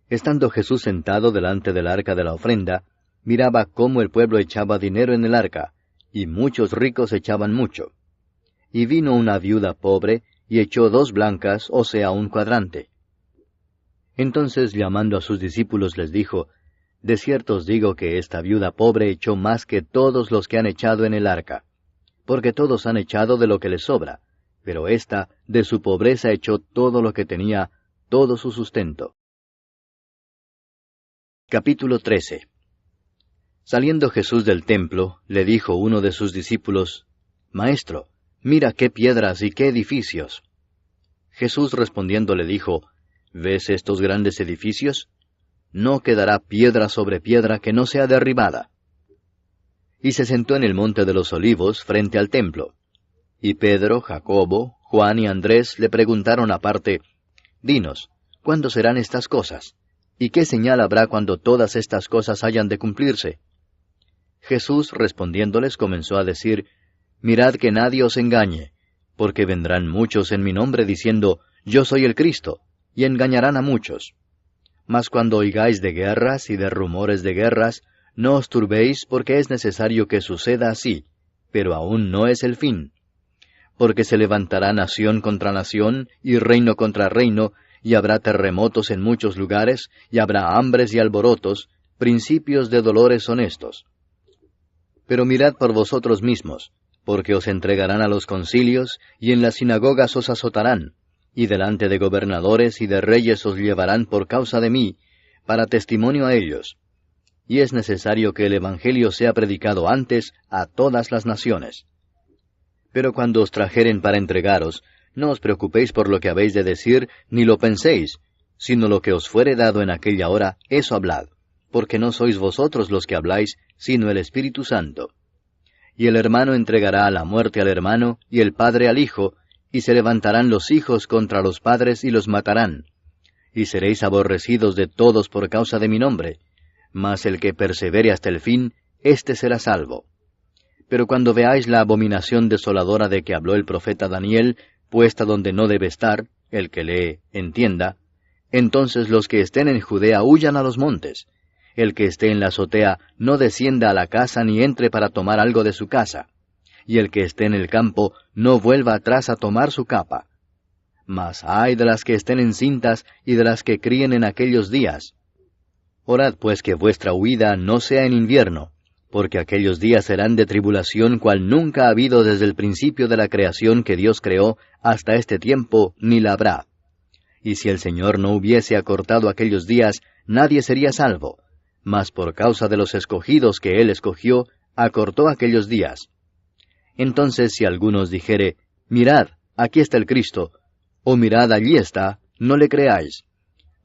Estando Jesús sentado delante del arca de la ofrenda, miraba cómo el pueblo echaba dinero en el arca, y muchos ricos echaban mucho. Y vino una viuda pobre, y echó 2 blancas, o sea, 1 cuadrante. Entonces, llamando a sus discípulos, les dijo, De cierto os digo que esta viuda pobre echó más que todos los que han echado en el arca, porque todos han echado de lo que les sobra, pero ésta de su pobreza echó todo lo que tenía, todo su sustento. Capítulo 13. Saliendo Jesús del templo, le dijo uno de sus discípulos, Maestro, mira qué piedras y qué edificios. Jesús respondiendo le dijo, ¿ves estos grandes edificios? No quedará piedra sobre piedra que no sea derribada. Y se sentó en el monte de los olivos frente al templo. Y Pedro, Jacobo, Juan y Andrés le preguntaron aparte, Dinos, ¿cuándo serán estas cosas? ¿Y qué señal habrá cuando todas estas cosas hayan de cumplirse? Jesús respondiéndoles comenzó a decir, Mirad que nadie os engañe, porque vendrán muchos en mi nombre diciendo, Yo soy el Cristo, y engañarán a muchos. Mas cuando oigáis de guerras y de rumores de guerras, no os turbéis porque es necesario que suceda así, pero aún no es el fin. Porque se levantará nación contra nación y reino contra reino, y habrá terremotos en muchos lugares, y habrá hambres y alborotos, principios de dolores son estos. Pero mirad por vosotros mismos, porque os entregarán a los concilios, y en las sinagogas os azotarán, y delante de gobernadores y de reyes os llevarán por causa de mí, para testimonio a ellos. Y es necesario que el Evangelio sea predicado antes a todas las naciones. Pero cuando os trajeren para entregaros, no os preocupéis por lo que habéis de decir, ni lo penséis, sino lo que os fuere dado en aquella hora, eso hablad, porque no sois vosotros los que habláis, sino el Espíritu Santo. Y el hermano entregará a la muerte al hermano, y el padre al hijo, y se levantarán los hijos contra los padres y los matarán. Y seréis aborrecidos de todos por causa de mi nombre, mas el que persevere hasta el fin, éste será salvo. Pero cuando veáis la abominación desoladora de que habló el profeta Daniel, puesta donde no debe estar, el que lee, entienda, entonces los que estén en Judea huyan a los montes. El que esté en la azotea no descienda a la casa ni entre para tomar algo de su casa. Y el que esté en el campo no vuelva atrás a tomar su capa. Mas ay de las que estén encintas y de las que críen en aquellos días. Orad pues que vuestra huida no sea en invierno, porque aquellos días serán de tribulación cual nunca ha habido desde el principio de la creación que Dios creó hasta este tiempo, ni la habrá. Y si el Señor no hubiese acortado aquellos días, nadie sería salvo, mas por causa de los escogidos que Él escogió, acortó aquellos días. Entonces si alguno os dijere, mirad, aquí está el Cristo, o mirad, allí está, no le creáis.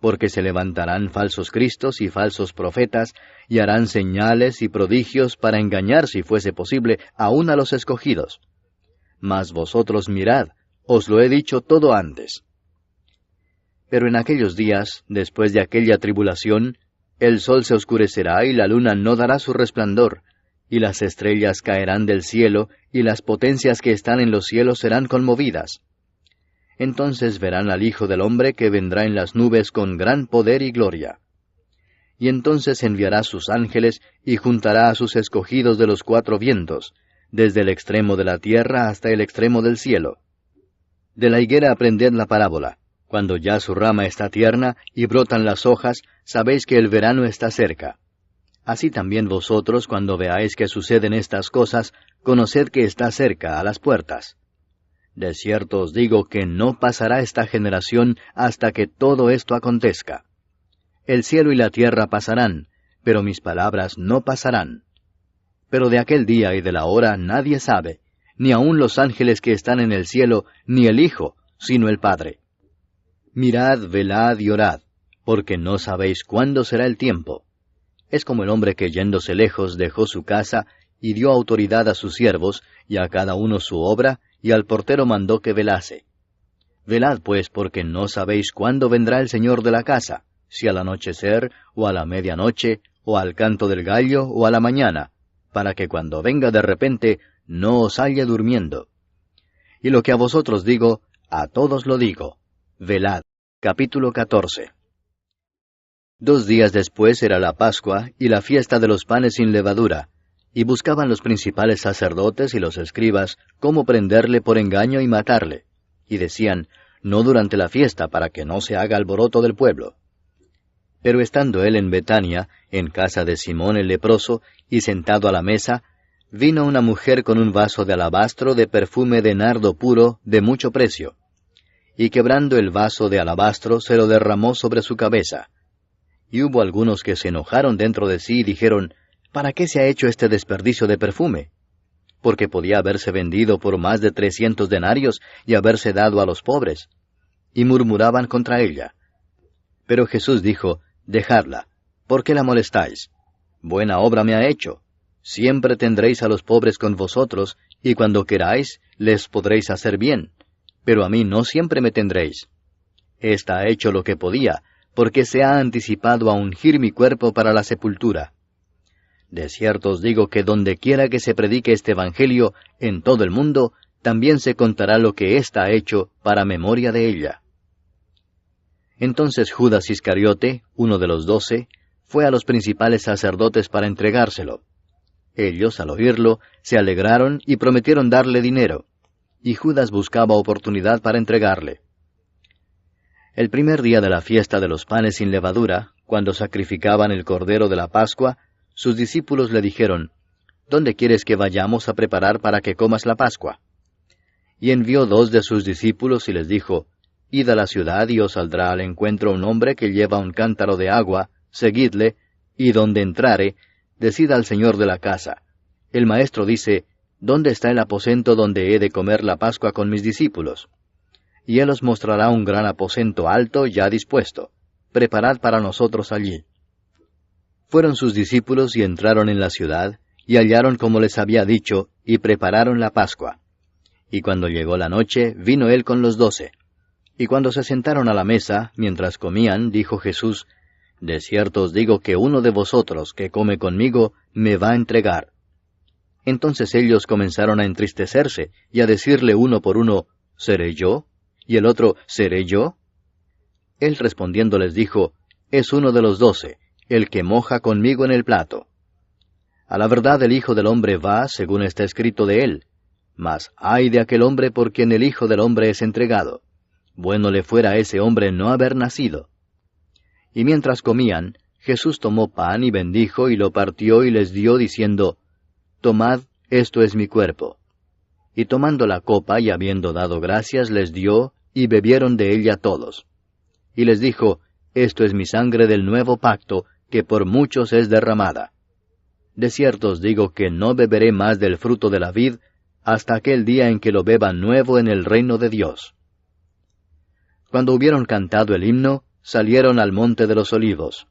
Porque se levantarán falsos cristos y falsos profetas, y harán señales y prodigios para engañar, si fuese posible, aun a los escogidos. Mas vosotros mirad, os lo he dicho todo antes. Pero en aquellos días, después de aquella tribulación, el sol se oscurecerá y la luna no dará su resplandor, y las estrellas caerán del cielo, y las potencias que están en los cielos serán conmovidas. Entonces verán al Hijo del Hombre que vendrá en las nubes con gran poder y gloria. Y entonces enviará sus ángeles y juntará a sus escogidos de los cuatro vientos, desde el extremo de la tierra hasta el extremo del cielo. De la higuera aprended la parábola. Cuando ya su rama está tierna y brotan las hojas, sabéis que el verano está cerca. Así también vosotros, cuando veáis que suceden estas cosas, conoced que está cerca, a las puertas. De cierto os digo que no pasará esta generación hasta que todo esto acontezca. El cielo y la tierra pasarán, pero mis palabras no pasarán. Pero de aquel día y de la hora nadie sabe, ni aun los ángeles que están en el cielo, ni el Hijo, sino el Padre. Mirad, velad y orad, porque no sabéis cuándo será el tiempo. Es como el hombre que yéndose lejos dejó su casa y dio autoridad a sus siervos, y a cada uno su obra, y al portero mandó que velase. Velad pues, porque no sabéis cuándo vendrá el Señor de la casa, si al anochecer, o a la medianoche, o al canto del gallo, o a la mañana, para que cuando venga de repente no os halle durmiendo. Y lo que a vosotros digo, a todos lo digo. Velad. Capítulo 14. 2 días después era la Pascua y la fiesta de los panes sin levadura, y buscaban los principales sacerdotes y los escribas cómo prenderle por engaño y matarle. Y decían, no durante la fiesta, para que no se haga alboroto del pueblo. Pero estando él en Betania, en casa de Simón el leproso, y sentado a la mesa, vino una mujer con un vaso de alabastro de perfume de nardo puro de mucho precio. Y quebrando el vaso de alabastro, se lo derramó sobre su cabeza. Y hubo algunos que se enojaron dentro de sí y dijeron, ¿para qué se ha hecho este desperdicio de perfume? Porque podía haberse vendido por más de 300 denarios y haberse dado a los pobres. Y murmuraban contra ella. Pero Jesús dijo, dejadla, ¿por qué la molestáis? Buena obra me ha hecho. Siempre tendréis a los pobres con vosotros, y cuando queráis, les podréis hacer bien. Pero a mí no siempre me tendréis. Esta ha hecho lo que podía, porque se ha anticipado a ungir mi cuerpo para la sepultura. De cierto os digo que donde quiera que se predique este Evangelio, en todo el mundo, también se contará lo que ésta ha hecho para memoria de ella. Entonces Judas Iscariote, uno de los 12, fue a los principales sacerdotes para entregárselo. Ellos, al oírlo, se alegraron y prometieron darle dinero. Y Judas buscaba oportunidad para entregarle. El primer día de la fiesta de los panes sin levadura, cuando sacrificaban el cordero de la Pascua, sus discípulos le dijeron, ¿dónde quieres que vayamos a preparar para que comas la Pascua? Y envió 2 de sus discípulos y les dijo, Id a la ciudad y os saldrá al encuentro un hombre que lleva un cántaro de agua, seguidle, y donde entrare, decid al señor de la casa, el maestro dice, ¿dónde está el aposento donde he de comer la Pascua con mis discípulos? Y él os mostrará un gran aposento alto ya dispuesto. Preparad para nosotros allí. Fueron sus discípulos y entraron en la ciudad, y hallaron como les había dicho, y prepararon la Pascua. Y cuando llegó la noche, vino él con los 12. Y cuando se sentaron a la mesa, mientras comían, dijo Jesús, De cierto os digo que uno de vosotros que come conmigo, me va a entregar. Entonces ellos comenzaron a entristecerse, y a decirle uno por uno, ¿seré yo? Y el otro, ¿seré yo? Él respondiendo les dijo, es uno de los 12, el que moja conmigo en el plato. A la verdad el Hijo del Hombre va, según está escrito de él. Mas ay de aquel hombre por quien el Hijo del Hombre es entregado. Bueno le fuera a ese hombre no haber nacido. Y mientras comían, Jesús tomó pan y bendijo y lo partió y les dio, diciendo, Tomad, esto es mi cuerpo. Y tomando la copa y habiendo dado gracias, les dio, y bebieron de ella todos. Y les dijo, Esto es mi sangre del nuevo pacto, que por muchos es derramada. De cierto os digo que no beberé más del fruto de la vid, hasta aquel día en que lo beba nuevo en el reino de Dios. Cuando hubieron cantado el himno, salieron al monte de los olivos.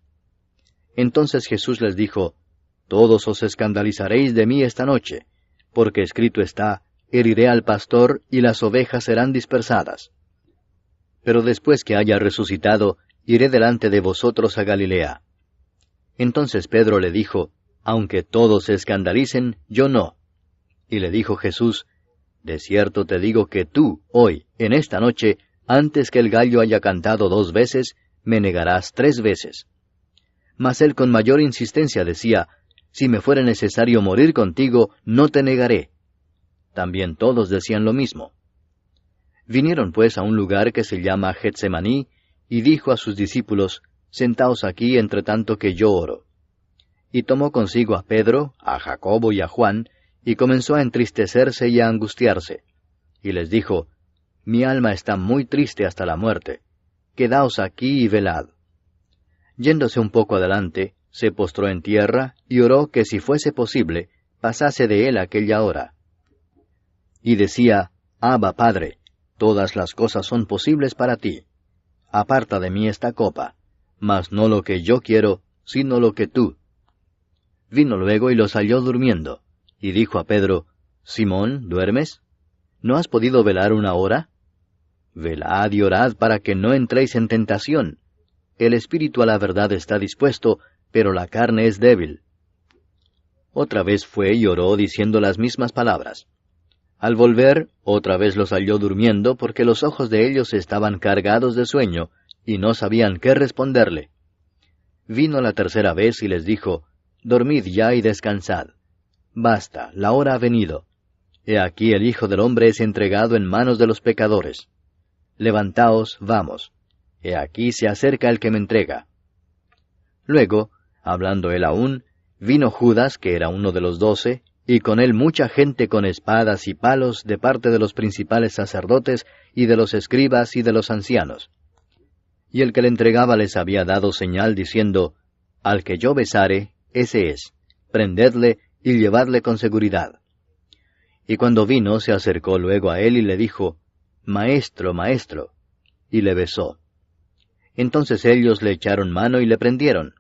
Entonces Jesús les dijo, Todos os escandalizaréis de mí esta noche, porque escrito está, heriré al pastor y las ovejas serán dispersadas. Pero después que haya resucitado, iré delante de vosotros a Galilea. Entonces Pedro le dijo, Aunque todos se escandalicen, yo no. Y le dijo Jesús, De cierto te digo que tú, hoy, en esta noche, antes que el gallo haya cantado 2 veces, me negarás 3 veces. Mas él con mayor insistencia decía, Si me fuera necesario morir contigo, no te negaré. También todos decían lo mismo. Vinieron pues a un lugar que se llama Getsemaní, y dijo a sus discípulos, Sentaos aquí entre tanto que yo oro. Y tomó consigo a Pedro, a Jacobo y a Juan, y comenzó a entristecerse y a angustiarse. Y les dijo, Mi alma está muy triste hasta la muerte. Quedaos aquí y velad. Yéndose un poco adelante, se postró en tierra, y oró que si fuese posible, pasase de él aquella hora. Y decía, Abba, Padre, todas las cosas son posibles para ti. Aparta de mí esta copa, mas no lo que yo quiero, sino lo que tú. Vino luego y los halló durmiendo, y dijo a Pedro, Simón, ¿duermes? ¿No has podido velar 1 hora? Velad y orad para que no entréis en tentación. El espíritu a la verdad está dispuesto, pero la carne es débil. Otra vez fue y oró diciendo las mismas palabras. Al volver, otra vez los halló durmiendo, porque los ojos de ellos estaban cargados de sueño, y no sabían qué responderle. Vino la tercera vez y les dijo, Dormid ya y descansad. Basta, la hora ha venido. He aquí el Hijo del Hombre es entregado en manos de los pecadores. Levantaos, vamos. He aquí se acerca el que me entrega. Luego, hablando él aún, vino Judas, que era uno de los 12, y con él mucha gente con espadas y palos de parte de los principales sacerdotes y de los escribas y de los ancianos. Y el que le entregaba les había dado señal diciendo, Al que yo besare, ese es, prendedle y llevadle con seguridad. Y cuando vino se acercó luego a él y le dijo, Maestro, Maestro, y le besó. Entonces ellos le echaron mano y le prendieron.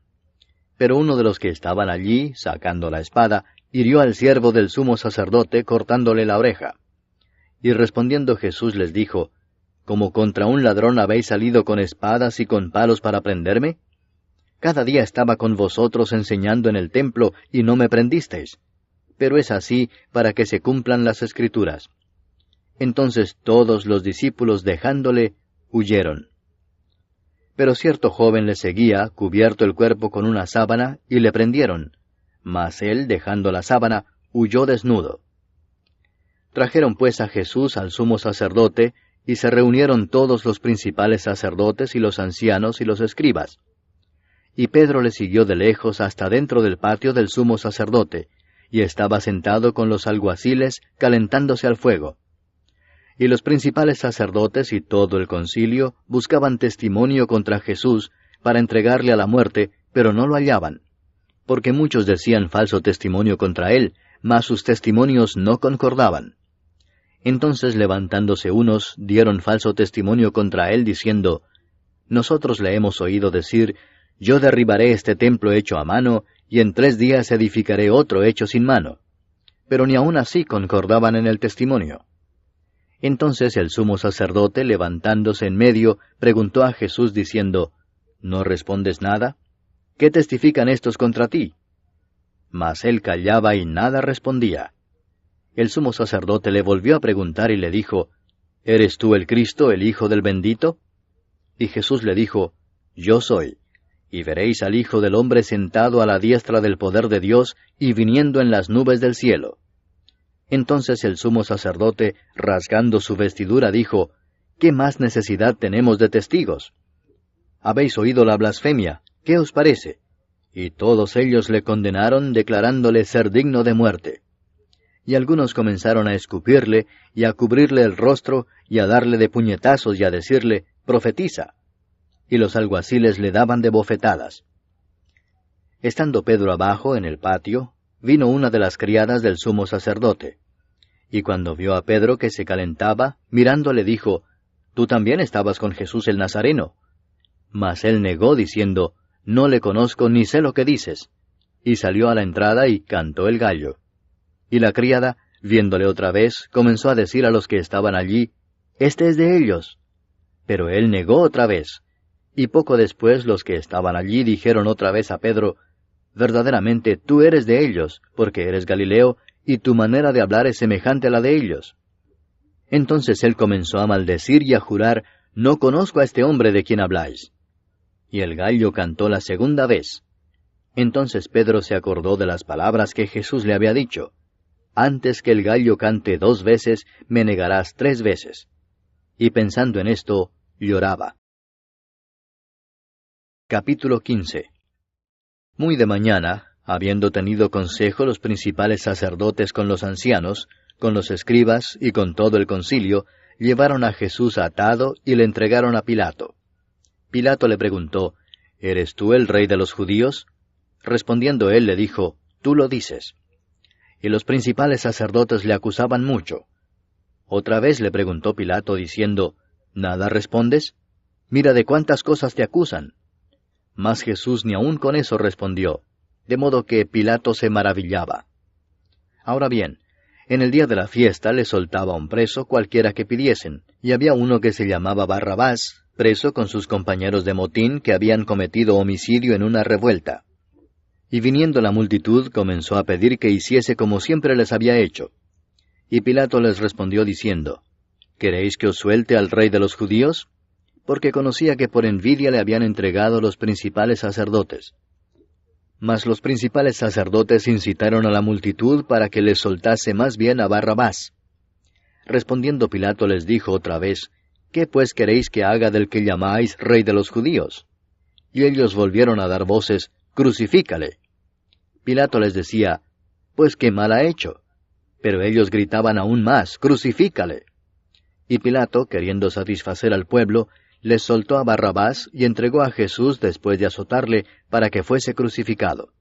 Pero uno de los que estaban allí, sacando la espada, hirió al siervo del sumo sacerdote, cortándole la oreja. Y respondiendo Jesús les dijo, ¿Como contra un ladrón habéis salido con espadas y con palos para prenderme? Cada día estaba con vosotros enseñando en el templo, y no me prendisteis. Pero es así para que se cumplan las Escrituras. Entonces todos los discípulos, dejándole, huyeron. Pero cierto joven le seguía, cubierto el cuerpo con una sábana, y le prendieron. Mas él, dejando la sábana, huyó desnudo. Trajeron pues a Jesús al sumo sacerdote, y se reunieron todos los principales sacerdotes y los ancianos y los escribas. Y Pedro le siguió de lejos hasta dentro del patio del sumo sacerdote, y estaba sentado con los alguaciles, calentándose al fuego. Y los principales sacerdotes y todo el concilio buscaban testimonio contra Jesús para entregarle a la muerte, pero no lo hallaban, porque muchos decían falso testimonio contra él, mas sus testimonios no concordaban. Entonces levantándose unos, dieron falso testimonio contra él, diciendo, Nosotros le hemos oído decir, Yo derribaré este templo hecho a mano, y en 3 días edificaré otro hecho sin mano. Pero ni aun así concordaban en el testimonio. Entonces el sumo sacerdote, levantándose en medio, preguntó a Jesús diciendo, ¿No respondes nada? ¿Qué testifican estos contra ti? Mas él callaba y nada respondía. El sumo sacerdote le volvió a preguntar y le dijo, ¿Eres tú el Cristo, el Hijo del bendito? Y Jesús le dijo, Yo soy. Y veréis al Hijo del hombre sentado a la diestra del poder de Dios y viniendo en las nubes del cielo. Entonces el sumo sacerdote, rasgando su vestidura, dijo, ¿Qué más necesidad tenemos de testigos? Habéis oído la blasfemia, ¿qué os parece? Y todos ellos le condenaron, declarándole ser digno de muerte. Y algunos comenzaron a escupirle, y a cubrirle el rostro, y a darle de puñetazos, y a decirle, profetiza. Y los alguaciles le daban de bofetadas. Estando Pedro abajo, en el patio, vino una de las criadas del sumo sacerdote. Y cuando vio a Pedro que se calentaba, mirándole dijo, Tú también estabas con Jesús el Nazareno. Mas él negó, diciendo, No le conozco ni sé lo que dices. Y salió a la entrada y cantó el gallo. Y la criada, viéndole otra vez, comenzó a decir a los que estaban allí, Este es de ellos. Pero él negó otra vez. Y poco después los que estaban allí dijeron otra vez a Pedro, Verdaderamente tú eres de ellos, porque eres Galileo, y tu manera de hablar es semejante a la de ellos. Entonces él comenzó a maldecir y a jurar, No conozco a este hombre de quien habláis. Y el gallo cantó la segunda vez. Entonces Pedro se acordó de las palabras que Jesús le había dicho, Antes que el gallo cante 2 veces, me negarás 3 veces. Y pensando en esto, lloraba. Capítulo 15. Muy de mañana, habiendo tenido consejo los principales sacerdotes con los ancianos, con los escribas y con todo el concilio, llevaron a Jesús atado y le entregaron a Pilato. Pilato le preguntó, ¿Eres tú el rey de los judíos? Respondiendo él le dijo, Tú lo dices. Y los principales sacerdotes le acusaban mucho. Otra vez le preguntó Pilato diciendo, ¿Nada respondes? Mira de cuántas cosas te acusan. Mas Jesús ni aun con eso respondió, de modo que Pilato se maravillaba. Ahora bien, en el día de la fiesta le soltaba un preso cualquiera que pidiesen, y había uno que se llamaba Barrabás, preso con sus compañeros de motín que habían cometido homicidio en una revuelta. Y viniendo la multitud comenzó a pedir que hiciese como siempre les había hecho. Y Pilato les respondió diciendo, ¿Queréis que os suelte al rey de los judíos? Porque conocía que por envidia le habían entregado los principales sacerdotes. Mas los principales sacerdotes incitaron a la multitud para que les soltase más bien a Barrabás. Respondiendo Pilato les dijo otra vez, ¿Qué pues queréis que haga del que llamáis rey de los judíos? Y ellos volvieron a dar voces, Crucifícale. Pilato les decía, Pues qué mal ha hecho. Pero ellos gritaban aún más, Crucifícale. Y Pilato, queriendo satisfacer al pueblo, les soltó a Barrabás y entregó a Jesús después de azotarle para que fuese crucificado.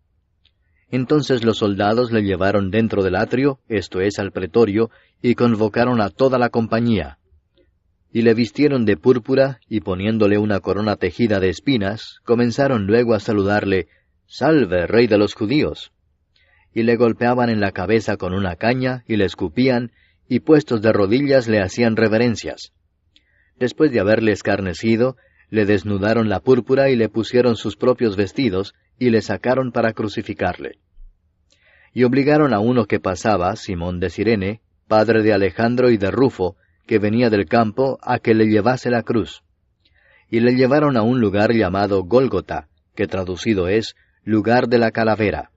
Entonces los soldados le llevaron dentro del atrio, esto es, al pretorio, y convocaron a toda la compañía. Y le vistieron de púrpura, y poniéndole una corona tejida de espinas, comenzaron luego a saludarle, «Salve, Rey de los judíos». Y le golpeaban en la cabeza con una caña, y le escupían, y puestos de rodillas le hacían reverencias. Después de haberle escarnecido, le desnudaron la púrpura y le pusieron sus propios vestidos, y le sacaron para crucificarle. Y obligaron a uno que pasaba, Simón de Cirene, padre de Alejandro y de Rufo, que venía del campo, a que le llevase la cruz. Y le llevaron a un lugar llamado Gólgota, que traducido es, lugar de la calavera.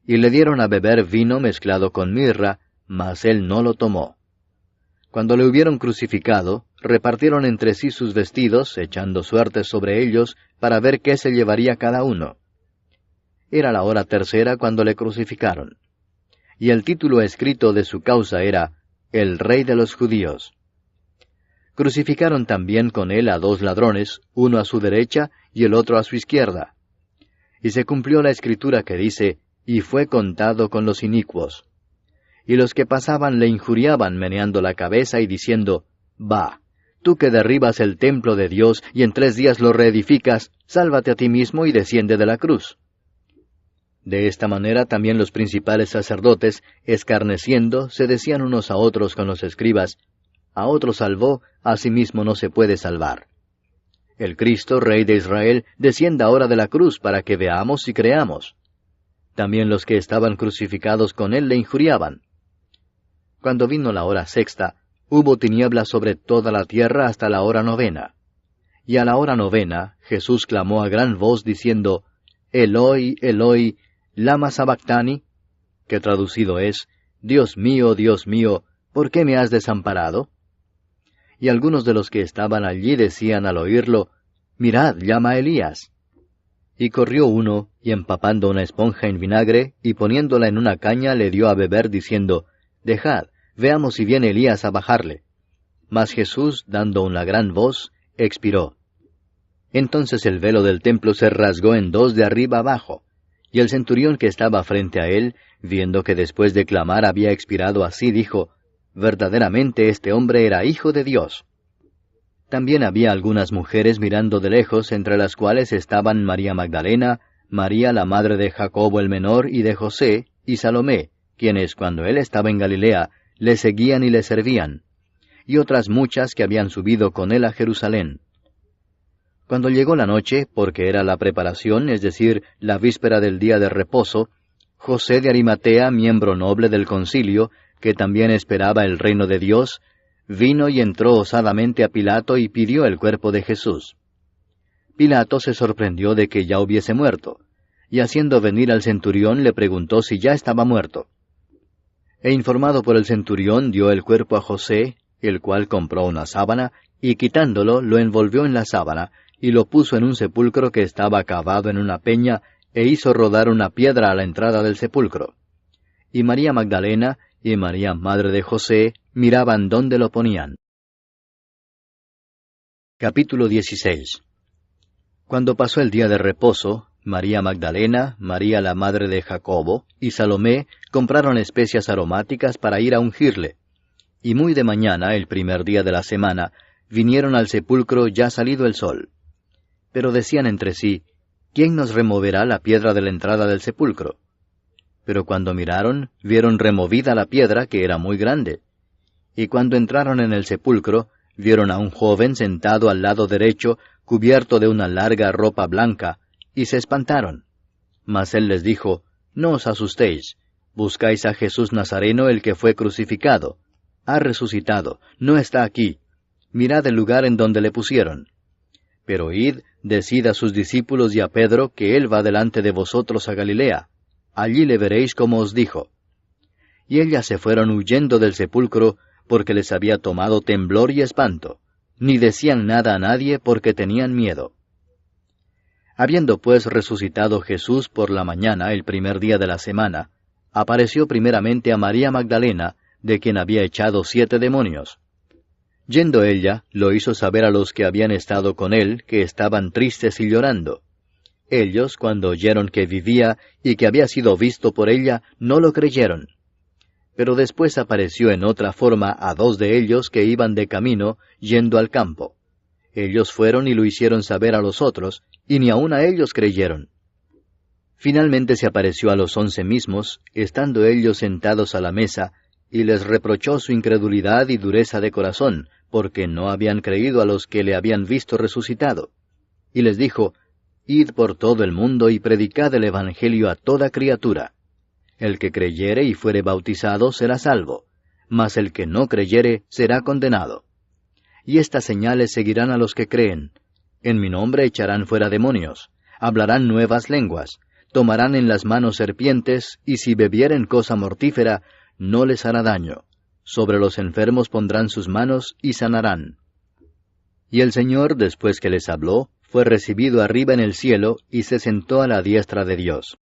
Y le dieron a beber vino mezclado con mirra, mas él no lo tomó. Cuando le hubieron crucificado, repartieron entre sí sus vestidos, echando suertes sobre ellos, para ver qué se llevaría cada uno. Era la hora tercera cuando le crucificaron. Y el título escrito de su causa era, El Rey de los Judíos. Crucificaron también con él a 2 ladrones, uno a su derecha y el otro a su izquierda. Y se cumplió la escritura que dice, y fue contado con los inicuos. Y los que pasaban le injuriaban meneando la cabeza y diciendo, Va, tú que derribas el templo de Dios y en 3 días lo reedificas, sálvate a ti mismo y desciende de la cruz. De esta manera también los principales sacerdotes, escarneciendo, se decían unos a otros con los escribas, A otro salvó, a sí mismo no se puede salvar. El Cristo, Rey de Israel, descienda ahora de la cruz para que veamos y creamos. También los que estaban crucificados con él le injuriaban. Cuando vino la hora sexta, hubo tinieblas sobre toda la tierra hasta la hora 9. Y a la hora 9, Jesús clamó a gran voz diciendo, Eloi, Eloi, lama sabactani, que traducido es, Dios mío, ¿por qué me has desamparado? Y algunos de los que estaban allí decían al oírlo, Mirad, llama a Elías. Y corrió uno, y empapando una esponja en vinagre, y poniéndola en una caña, le dio a beber, diciendo, Dejad, veamos si viene Elías a bajarle. Mas Jesús, dando una gran voz, expiró. Entonces el velo del templo se rasgó en dos de arriba abajo, y el centurión que estaba frente a él, viendo que después de clamar había expirado así, dijo, Verdaderamente este hombre era hijo de Dios. También había algunas mujeres mirando de lejos, entre las cuales estaban María Magdalena, María la madre de Jacobo el menor y de José, y Salomé, quienes cuando él estaba en Galilea, le seguían y le servían, y otras muchas que habían subido con él a Jerusalén. Cuando llegó la noche, porque era la preparación, es decir, la víspera del día de reposo, José de Arimatea, miembro noble del concilio, que también esperaba el reino de Dios, vino y entró osadamente a Pilato y pidió el cuerpo de Jesús. Pilato se sorprendió de que ya hubiese muerto, y haciendo venir al centurión le preguntó si ya estaba muerto. E informado por el centurión dio el cuerpo a José, el cual compró una sábana, y quitándolo lo envolvió en la sábana, y lo puso en un sepulcro que estaba cavado en una peña, e hizo rodar una piedra a la entrada del sepulcro. Y María Magdalena y María madre de José miraban dónde lo ponían. Capítulo 16. Cuando pasó el día de reposo, María Magdalena, María la madre de Jacobo y Salomé compraron especias aromáticas para ir a ungirle. Y muy de mañana, el primer día de la semana, vinieron al sepulcro ya salido el sol. Pero decían entre sí, ¿quién nos removerá la piedra de la entrada del sepulcro? Pero cuando miraron, vieron removida la piedra, que era muy grande. Y cuando entraron en el sepulcro, vieron a un joven sentado al lado derecho, cubierto de una larga ropa blanca, y se espantaron. Mas él les dijo, No os asustéis, buscáis a Jesús Nazareno, el que fue crucificado. Ha resucitado, no está aquí. Mirad el lugar en donde le pusieron. Pero id, decid a sus discípulos y a Pedro que él va delante de vosotros a Galilea. Allí le veréis como os dijo. Y ellas se fueron huyendo del sepulcro, porque les había tomado temblor y espanto, ni decían nada a nadie porque tenían miedo. Habiendo pues resucitado Jesús por la mañana, el primer día de la semana, apareció primeramente a María Magdalena, de quien había echado 7 demonios. Yendo ella, lo hizo saber a los que habían estado con él, que estaban tristes y llorando. Ellos, cuando oyeron que vivía y que había sido visto por ella, no lo creyeron. Pero después apareció en otra forma a 2 de ellos que iban de camino, yendo al campo. Ellos fueron y lo hicieron saber a los otros, y ni aun a ellos creyeron. Finalmente se apareció a los 11 mismos, estando ellos sentados a la mesa, y les reprochó su incredulidad y dureza de corazón, porque no habían creído a los que le habían visto resucitado. Y les dijo, Id por todo el mundo y predicad el Evangelio a toda criatura. El que creyere y fuere bautizado será salvo, mas el que no creyere será condenado. Y estas señales seguirán a los que creen. En mi nombre echarán fuera demonios, hablarán nuevas lenguas, tomarán en las manos serpientes, y si bebieren cosa mortífera, no les hará daño. Sobre los enfermos pondrán sus manos y sanarán. Y el Señor, después que les habló, fue recibido arriba en el cielo, y se sentó a la diestra de Dios.